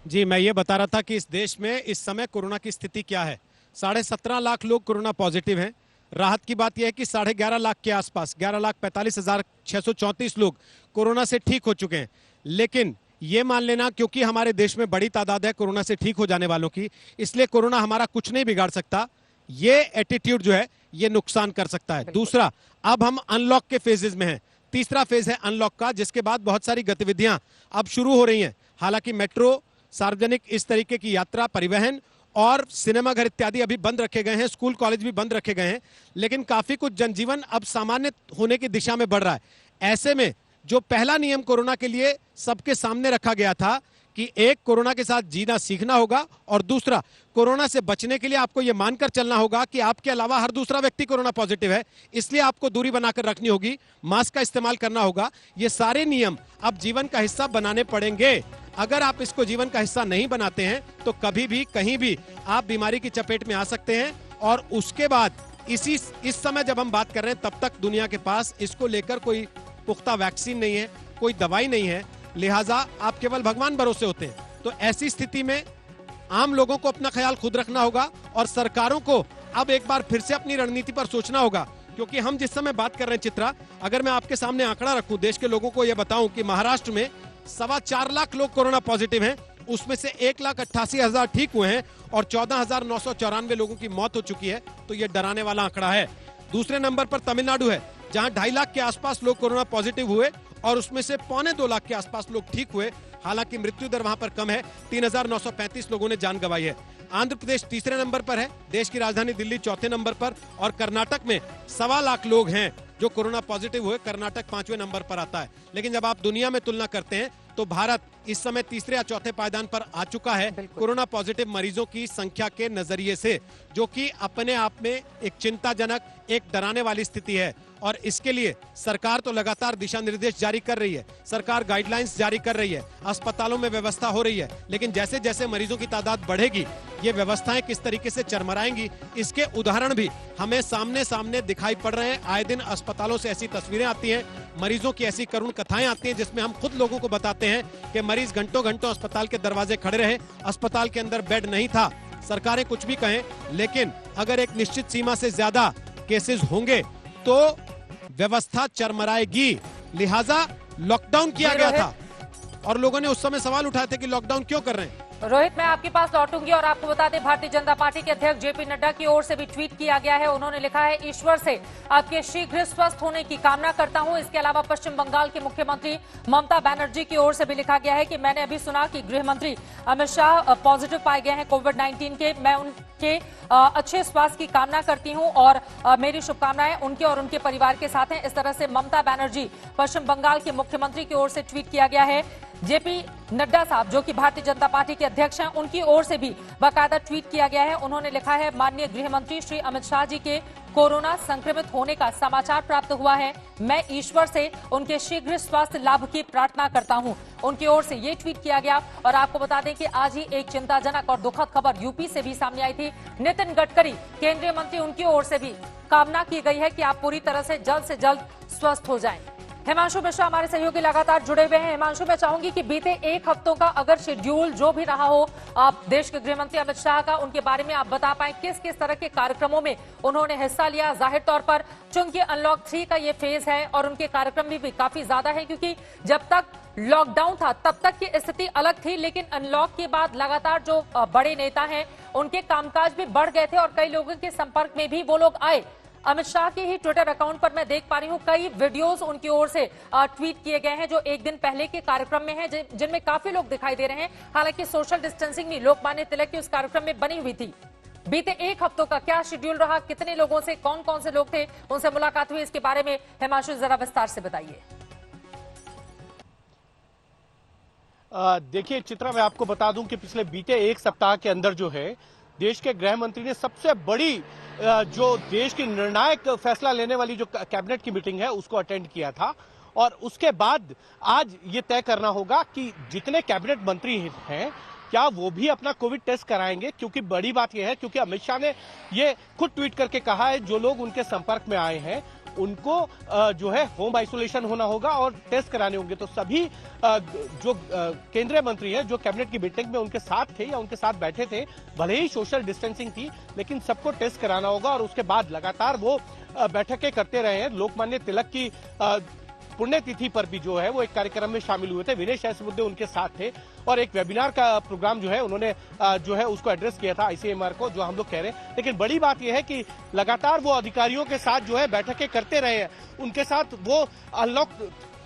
जी, मैं ये बता रहा था कि इस देश में इस समय कोरोना की स्थिति क्या है। 17.5 लाख लोग कोरोना पॉजिटिव हैं। राहत की बात यह है कि 11.5 लाख के आसपास 11,45,634 लोग कोरोना से ठीक हो चुके हैं। लेकिन ये मान लेना, क्योंकि हमारे देश में बड़ी तादाद है कोरोना से ठीक हो जाने वालों की, इसलिए कोरोना हमारा कुछ नहीं बिगाड़ सकता। ये एटीट्यूड जो है ये नुकसान कर सकता है। दूसरा, अब हम अनलॉक के फेजेस में हैं। तीसरा फेज है अनलॉक का, जिसके बाद बहुत सारी गतिविधियां अब शुरू हो रही हैं। हालांकि मेट्रो, सार्वजनिक इस तरीके की यात्रा, परिवहन और सिनेमाघर इत्यादि अभी बंद रखे गए हैं, स्कूल कॉलेज भी बंद रखे गए हैं, लेकिन काफी कुछ जनजीवन अब सामान्य होने की दिशा में बढ़ रहा है। ऐसे में जो पहला नियम कोरोना के लिए सबके सामने रखा गया था कि एक, कोरोना के साथ जीना सीखना होगा, और दूसरा, कोरोना से बचने के लिए आपको यह मानकर चलना होगा कि आपके अलावा हर दूसरा व्यक्ति कोरोना पॉजिटिव है, इसलिए आपको दूरी बनाकर रखनी होगी, मास्क का इस्तेमाल करना होगा। ये सारे नियम अब जीवन का हिस्सा बनाने पड़ेंगे। अगर आप इसको जीवन का हिस्सा नहीं बनाते हैं तो कभी भी कहीं भी आप बीमारी की चपेट में आ सकते हैं। और उसके बाद इस समय जब हम बात कर रहे हैं, तब तक दुनिया के पास इसको लेकर कोई पुख्ता वैक्सीन नहीं है, कोई दवाई नहीं है, लिहाजा आप केवल भगवान भरोसे होते हैं। तो ऐसी स्थिति में आम लोगों को अपना ख्याल खुद रखना होगा और सरकारों को अब एक बार फिर से अपनी रणनीति पर सोचना होगा। क्योंकि हम जिस समय बात कर रहे हैं चित्रा, अगर मैं आपके सामने आंकड़ा रखूं, देश के लोगों को यह बताऊं कि महाराष्ट्र में 4.25 लाख लोग कोरोना पॉजिटिव हैं, उसमें से 1,88,000 ठीक हुए हैं और 14,994 लोगों की मौत हो चुकी है। तो यह डराने वाला आंकड़ा है। दूसरे नंबर पर तमिलनाडु है, जहां 2.5 लाख के आसपास लोग कोरोना पॉजिटिव हुए और उसमें से 1.25 लाख के आसपास लोग ठीक हुए। हालांकि मृत्यु दर वहां पर कम है, 3,935 लोगों ने जान गंवाई है। आंध्र प्रदेश तीसरे नंबर पर है, देश की राजधानी दिल्ली चौथे नंबर पर, और कर्नाटक में 1.25 लाख लोग हैं जो कोरोना पॉजिटिव हुए। कर्नाटक 5वें नंबर पर आता है। लेकिन जब आप दुनिया में तुलना करते हैं तो भारत इस समय तीसरे या चौथे पायदान पर आ चुका है कोरोना पॉजिटिव मरीजों की संख्या के नजरिए से, जो कि अपने आप में एक चिंताजनक, एक डराने वाली स्थिति है। और इसके लिए सरकार तो लगातार दिशा निर्देश जारी कर रही है, सरकार गाइडलाइंस जारी कर रही है, अस्पतालों में व्यवस्था हो रही है, लेकिन जैसे जैसे मरीजों की तादाद बढ़ेगी, ये व्यवस्थाएं किस तरीके से चरमराएंगी, इसके उदाहरण भी हमें सामने सामने दिखाई पड़ रहे हैं। आए दिन अस्पतालों से ऐसी तस्वीरें आती हैं, मरीजों की ऐसी करुण कथाएं आती हैं, जिसमें हम खुद लोगों को बताते हैं कि मरीज घंटों घंटों अस्पताल के दरवाजे खड़े रहे, अस्पताल के अंदर बेड नहीं था। सरकारें कुछ भी कहें, लेकिन अगर एक निश्चित सीमा से ज्यादा केसेस होंगे तो व्यवस्था चरमराएगी। लिहाजा लॉकडाउन किया गया था और लोगों ने उस समय सवाल उठाए थे कि लॉकडाउन क्यों कर रहे हैं। रोहित, मैं आपके पास लौटूंगी और आपको बता दें, भारतीय जनता पार्टी के अध्यक्ष जेपी नड्डा की ओर से भी ट्वीट किया गया है। उन्होंने लिखा है, ईश्वर से आपके शीघ्र स्वस्थ होने की कामना करता हूं। इसके अलावा पश्चिम बंगाल के मुख्यमंत्री ममता बनर्जी की ओर से भी लिखा गया है कि मैंने अभी सुना कि गृह मंत्री अमित शाह पॉजिटिव पाए गए हैं कोविड-19 के। मैं उनके अच्छे स्वास्थ्य की कामना करती हूं और मेरी शुभकामनाएं उनके और उनके परिवार के साथ हैं। इस तरह से ममता बनर्जी, पश्चिम बंगाल के मुख्यमंत्री की ओर से ट्वीट किया गया है। जेपी नड्डा साहब, जो कि भारतीय जनता पार्टी के अध्यक्ष हैं, उनकी ओर से भी बाकायदा ट्वीट किया गया है। उन्होंने लिखा है, माननीय गृह मंत्री श्री अमित शाह जी के कोरोना संक्रमित होने का समाचार प्राप्त हुआ है। मैं ईश्वर से उनके शीघ्र स्वास्थ्य लाभ की प्रार्थना करता हूं। उनकी ओर से ये ट्वीट किया गया। और आपको बता दें कि आज ही एक चिंताजनक और दुखद खबर यूपी से भी सामने आई थी। नितिन गडकरी, केंद्रीय मंत्री, उनकी ओर से भी कामना की गई है कि आप पूरी तरह से जल्द स्वस्थ हो जाएं। हिमांशु मिश्रा हमारे सहयोगी लगातार जुड़े हुए हैं। हिमांशु, मैं चाहूंगी कि बीते एक हफ्तों का अगर शेड्यूल जो भी रहा हो आप देश के गृह मंत्री अमित शाह का, उनके बारे में आप बता पाएं किस किस तरह के कार्यक्रमों में उन्होंने हिस्सा लिया। जाहिर तौर पर चूंकि अनलॉक 3 का ये फेज है और उनके कार्यक्रम भी काफी ज्यादा है, क्योंकि जब तक लॉकडाउन था तब तक की स्थिति अलग थी, लेकिन अनलॉक के बाद लगातार जो बड़े नेता हैं उनके कामकाज भी बढ़ गए थे और कई लोगों के संपर्क में भी वो लोग आए। अमित शाह के ही ट्विटर अकाउंट पर मैं देख पा रही हूं कई वीडियोस उनकी ओर से ट्वीट किए गए हैं जो एक दिन पहले के कार्यक्रम में हैं, जिनमें काफी लोग दिखाई दे रहे हैं। हालांकि सोशल डिस्टेंसिंग भी लोकमान्य तिलक के उस कार्यक्रम में बनी हुई थी। बीते एक हफ्तों का क्या शेड्यूल रहा, कितने लोगों से, कौन कौन से लोग थे, उनसे मुलाकात हुई, इसके बारे में हिमांशु जरा विस्तार से बताइए। देखिए चित्रा, मैं आपको बता दूं कि पिछले बीते एक सप्ताह के अंदर जो है देश के गृह मंत्री ने सबसे बड़ी जो देश की निर्णायक फैसला लेने वाली जो कैबिनेट की मीटिंग है उसको अटेंड किया था। और उसके बाद आज ये तय करना होगा कि जितने कैबिनेट मंत्री हैं क्या वो भी अपना कोविड टेस्ट कराएंगे, क्योंकि बड़ी बात यह है क्योंकि अमित शाह ने ये खुद ट्वीट करके कहा है जो लोग उनके संपर्क में आए हैं उनको जो है होम आइसोलेशन होना होगा और टेस्ट कराने होंगे। तो सभी जो केंद्रीय मंत्री हैं जो कैबिनेट की मीटिंग में उनके साथ थे या उनके साथ बैठे थे, भले ही सोशल डिस्टेंसिंग थी लेकिन सबको टेस्ट कराना होगा। और उसके बाद लगातार वो बैठकें करते रहे हैं। लोकमान्य तिलक की पुण्यतिथि पर भी जो है वो एक कार्यक्रम में शामिल हुए थे। विनय सहस्त्रबुद्धे उनके साथ थे और एक वेबिनार का प्रोग्राम जो है उन्होंने जो है उसको एड्रेस किया था आईसीएमआर को, जो हम लोग कह रहे हैं। लेकिन बड़ी बात यह है कि लगातार वो अधिकारियों के साथ जो है बैठकें करते रहे हैं। उनके साथ वो अनलॉक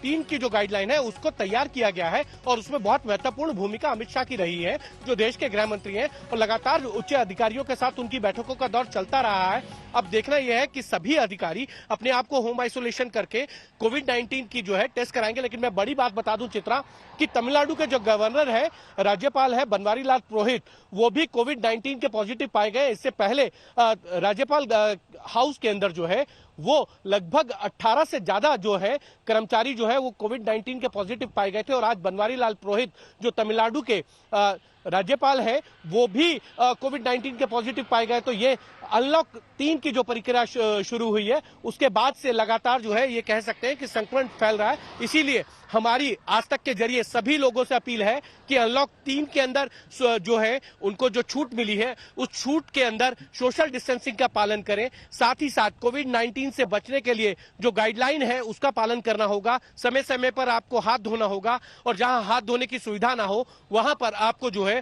3 की जो गाइडलाइन है उसको तैयार किया गया है और उसमें बहुत महत्वपूर्ण भूमिका अमित शाह की रही है जो देश के गृह मंत्री हैं। और लगातार उच्च अधिकारियों के साथ उनकी बैठकों का दौर चलता रहा है। अब देखना यह है कि सभी अधिकारी अपने आप को होम आइसोलेशन करके कोविड-19 की जो है टेस्ट कराएंगे। लेकिन मैं बड़ी बात बता दूं चित्रा कि तमिलनाडु के जो गवर्नर है, राज्यपाल है बनवारी लाल पुरोहित, वो भी कोविड-19 के पॉजिटिव पाए गए। इससे पहले राज्यपाल हाउस के अंदर जो है वो लगभग 18 से ज्यादा जो है कर्मचारी जो है वो कोविड-19 के पॉजिटिव पाए गए थे। और आज बनवारी लाल पुरोहित जो तमिलनाडु के राज्यपाल है वो भी कोविड-19 के पॉजिटिव पाए गए। तो ये अनलॉक 3 की जो प्रक्रिया शुरू हुई है उसके बाद से लगातार जो है ये कह सकते हैं कि संक्रमण फैल रहा है। इसीलिए हमारी आज तक के जरिए सभी लोगों से अपील है कि अनलॉक 3 के अंदर जो है उनको जो छूट मिली है उस छूट के अंदर सोशल डिस्टेंसिंग का पालन करें। साथ ही साथ कोविड-19 से बचने के लिए जो गाइडलाइन है उसका पालन करना होगा। समय समय पर आपको हाथ धोना होगा और जहां हाथ धोने की सुविधा ना हो वहां पर आपको जो है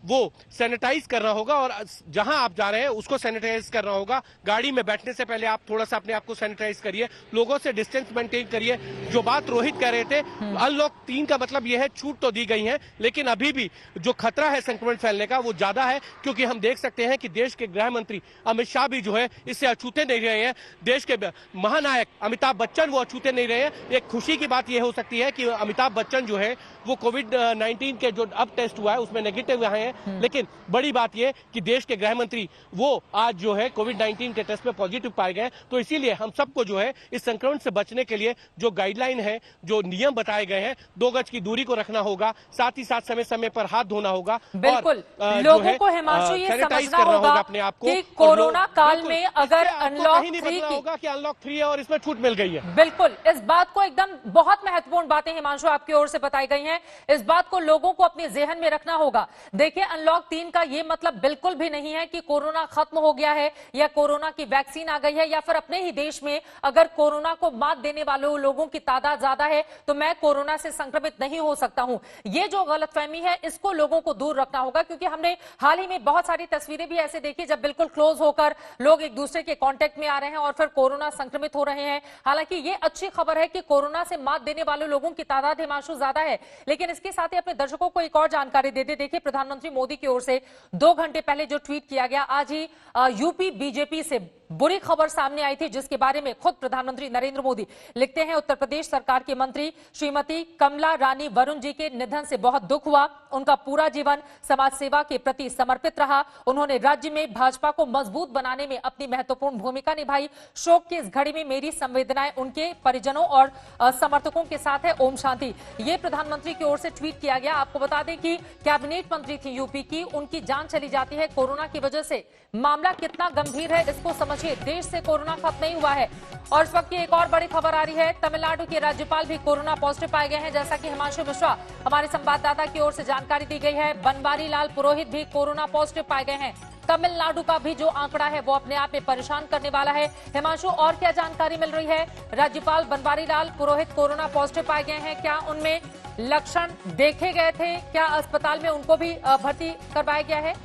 वो सैनिटाइज करना होगा और जहां आप जा रहे हैं उसको सैनिटाइज करना होगा। गाड़ी में बैठने से पहले आप थोड़ा सा अपने आप को सैनिटाइज करिए, लोगों से डिस्टेंस मेंटेन करिए। जो बात रोहित कह रहे थे अनलॉक 3 का मतलब यह है छूट तो दी गई है लेकिन अभी भी जो खतरा है संक्रमण फैलने का वो ज्यादा है, क्योंकि हम देख सकते हैं कि देश के गृह मंत्री अमित शाह भी जो है इससे अछूते नहीं रहे हैं। देश के महानायक अमिताभ बच्चन वो अछूते नहीं रहे हैं। एक खुशी की बात यह हो सकती है कि अमिताभ बच्चन जो है वो कोविड-19 के जो अब टेस्ट हुआ है उसमें नेगेटिव आए हैं। लेकिन बड़ी बात यह कि देश के गृह मंत्री वो आज जो है कोविड-19 के टेस्ट में पॉजिटिव पाए गए। तो इसीलिए हम सबको जो है इस संक्रमण से बचने के लिए जो गाइडलाइन है, जो नियम बताए गए हैं, 2 गज की दूरी को रखना होगा, साथ ही साथ समय समय पर हाथ धोना होगा। बिल्कुल लोगों को हिमांशु ये समझना होगा अपने आप को कि कोरोना काल में अगर अनलॉक 3 होगा कि अनलॉक 3 है और इसमें छूट मिल गई है। बिल्कुल इस बात को एकदम बहुत महत्वपूर्ण बातें हिमांशु आपकी ओर से बताई गई हैं। इस बात को लोगों को अपने ज़हन में रखना होगा। देखिए अनलॉक 3 का ये मतलब बिल्कुल भी नहीं है कि कोरोना खत्म हो गया है या कोरोना की वैक्सीन आ गई है या फिर अपने ही देश में अगर कोरोना को मात देने वाले लोगों की तादाद ज्यादा है तो मैं कोरोना से संक्रमित नहीं हो सकता हूं। ये जो गलतफहमी है इसको लोगों को दूर रखना होगा, क्योंकि हमने हाल ही में बहुत सारी तस्वीरें भी ऐसे देखी जब बिल्कुल क्लोज होकर लोग एक दूसरे के कांटेक्ट में आ रहे हैं और फिर कोरोना संक्रमित हो रहे हैं। हालांकि ये अच्छी खबर है कि कोरोना से मात देने वाले लोगों की तादाद हिमांशु ज्यादा है, लेकिन इसके साथ ही अपने दर्शकों को एक और जानकारी दे दे। देखिए प्रधानमंत्री मोदी की ओर से 2 घंटे पहले जो ट्वीट किया गया, आज ही यूपी बीजेपी से बुरी खबर सामने आई थी जिसके बारे में खुद प्रधानमंत्री नरेंद्र मोदी लिखते हैं। उत्तर प्रदेश सरकार की मंत्री श्रीमती कमला रानी वरुण जी के निधन से बहुत दुख हुआ। उनका पूरा जीवन समाज सेवा के प्रति समर्पित रहा। उन्होंने राज्य में भाजपा को मजबूत बनाने में अपनी महत्वपूर्ण भूमिका निभाई। शोक की इस घड़ी में मेरी संवेदनाएं उनके परिजनों और समर्थकों के साथ है। ओम शांति। ये प्रधानमंत्री की ओर से ट्वीट किया गया। आपको बता दें कि कैबिनेट मंत्री थी यूपी की, उनकी जान चली जाती है कोरोना की वजह से। मामला कितना गंभीर है इसको समझिए। देश से कोरोना खत्म नहीं हुआ है। और इस वक्त की एक और बड़ी खबर आ रही है, तमिलनाडु के राज्यपाल भी कोरोना पॉजिटिव पाए गए हैं। जैसा कि हिमांशु मिश्रा हमारे संवाददाता की ओर से जानकारी दी गई है, बनवारी लाल पुरोहित भी कोरोना पॉजिटिव पाए गए हैं। तमिलनाडु का भी जो आंकड़ा है वो अपने आप में परेशान करने वाला है। हिमांशु और क्या जानकारी मिल रही है? राज्यपाल बनवारी लाल पुरोहित कोरोना पॉजिटिव पाए गए हैं, क्या उनमें लक्षण देखे गए थे? क्या अस्पताल में उनको भी भर्ती करवाया गया है?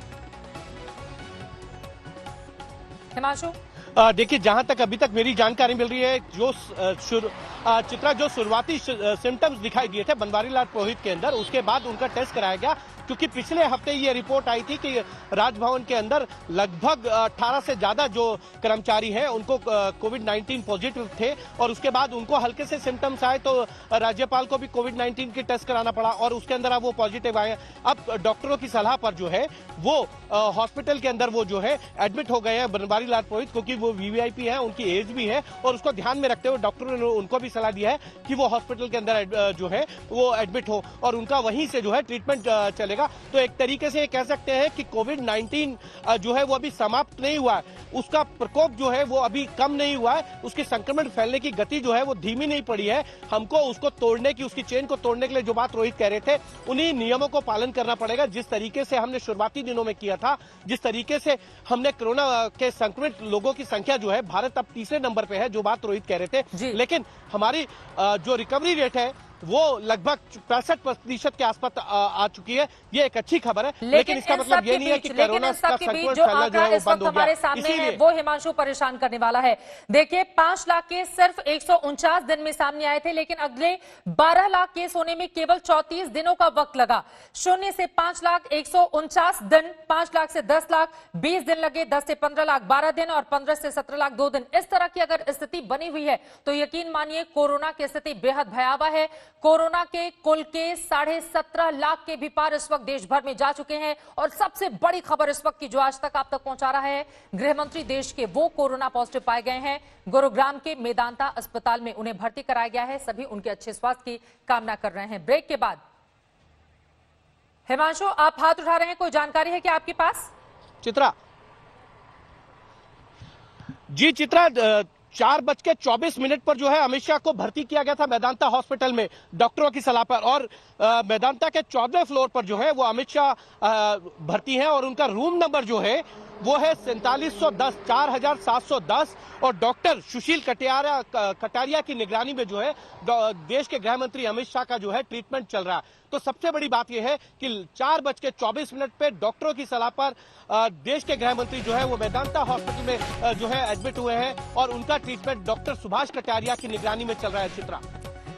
हिमांशु देखिए जहां तक अभी तक मेरी जानकारी मिल रही है, जो चित्रा जो शुरुआती सिम्टम्स दिखाई दिए थे बनवारी लाल पुरोहित के अंदर, उसके बाद उनका टेस्ट कराया गया क्योंकि पिछले हफ्ते ये रिपोर्ट आई थी कि राजभवन के अंदर लगभग 18 से ज्यादा जो कर्मचारी हैं उनको कोविड-19 पॉजिटिव थे और उसके बाद उनको हल्के से सिम्टम्स आए तो राज्यपाल को भी कोविड-19 की टेस्ट कराना पड़ा और उसके अंदर अब वो पॉजिटिव आए। अब डॉक्टरों की सलाह पर जो है वो हॉस्पिटल के अंदर वो जो है एडमिट हो गए हैं बनवारी लाल पुरोहित, क्योंकि वो वीवीआईपी है, उनकी एज भी है और उसको ध्यान में रखते हुए डॉक्टरों ने उनको भी सलाह दिया है कि वो हॉस्पिटल के अंदर जो है वो एडमिट हो और उनका वहीं से जो है ट्रीटमेंट चलेगा। तो एक तरीके से कह सकते हैं कि कोविड-19 जो है वो अभी समाप्त नहीं हुआ है, उसका प्रकोप जो है वो अभी कम नहीं हुआ है, उसके संक्रमण फैलने की गति जो है वो धीमी नहीं पड़ी है। हमको उसको तोड़ने की, उसकी चेन को तोड़ने के लिए जो बात रोहित कह रहे थे, उन्हीं नियमों को पालन करना पड़ेगा जिस तरीके से हमने शुरुआती दिनों में किया था, जिस तरीके से हमने कोरोना के संक्रमित लोगों की संख्या जो है भारत अब तीसरे नंबर पे है, जो बात रोहित कह रहे थे। लेकिन हमारी जो रिकवरी रेट है वो लगभग 65% के आसपास आ चुकी है। ये एक अच्छी खबर है, लेकिन इसका मतलब ये नहीं है कि कोरोना का संक्रमण फैलना जो है वो बंद हो गया। हमारे सामने है वो हिमांशु परेशान करने वाला है। देखिए 5 लाख केस सिर्फ 149 दिन में सामने आए थे, लेकिन अगले 12 लाख केस होने में केवल 34 दिनों का वक्त लगा। 0 से 5 लाख 149 दिन, 5 लाख से 10 लाख 20 दिन लगे, 10 से 15 लाख 12 दिन और 15 से 17 लाख 2 दिन। इस तरह की अगर स्थिति बनी हुई है तो यकीन मानिए कोरोना की स्थिति बेहद भयावह है। कोरोना के कुल केस 17.5 लाख के भी पार इस वक्त देश भर में जा चुके हैं और सबसे बड़ी खबर इस वक्त की जो आज तक आप तक पहुंचा रहा है, गृह मंत्री देश के वो कोरोना पॉजिटिव पाए गए हैं। गुरुग्राम के मेदांता अस्पताल में उन्हें भर्ती कराया गया है। सभी उनके अच्छे स्वास्थ्य की कामना कर रहे हैं। ब्रेक के बाद हिमांशु, आप हाथ उठा रहे हैं, कोई जानकारी है क्या आपके पास? चित्रा जी, चित्रा 4:24 पर जो है अमित शाह को भर्ती किया गया था मेदांता हॉस्पिटल में डॉक्टरों की सलाह पर और मेदांता के 14वें फ्लोर पर जो है वो अमित शाह भर्ती हैं और उनका रूम नंबर जो है वो है 4710 4710 और डॉक्टर सुशील कटारिया की निगरानी में जो है देश के गृह मंत्री अमित शाह का जो है ट्रीटमेंट चल रहा है। तो सबसे बड़ी बात यह है कि 4:24 पे डॉक्टरों की सलाह पर देश के गृह मंत्री जो है वो मेदांता हॉस्पिटल में जो है एडमिट हुए हैं और उनका ट्रीटमेंट डॉक्टर सुभाष कटारिया की निगरानी में चल रहा है। चित्रा,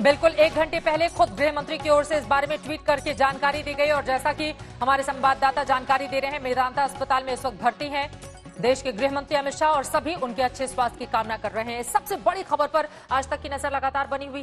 बिल्कुल 1 घंटे पहले खुद गृह मंत्री की ओर से इस बारे में ट्वीट करके जानकारी दी गई और जैसा कि हमारे संवाददाता जानकारी दे रहे हैं, मेदांता अस्पताल में इस वक्त भर्ती हैं देश के गृह मंत्री अमित शाह और सभी उनके अच्छे स्वास्थ्य की कामना कर रहे हैं। सबसे बड़ी खबर पर आज तक की नजर लगातार बनी हुई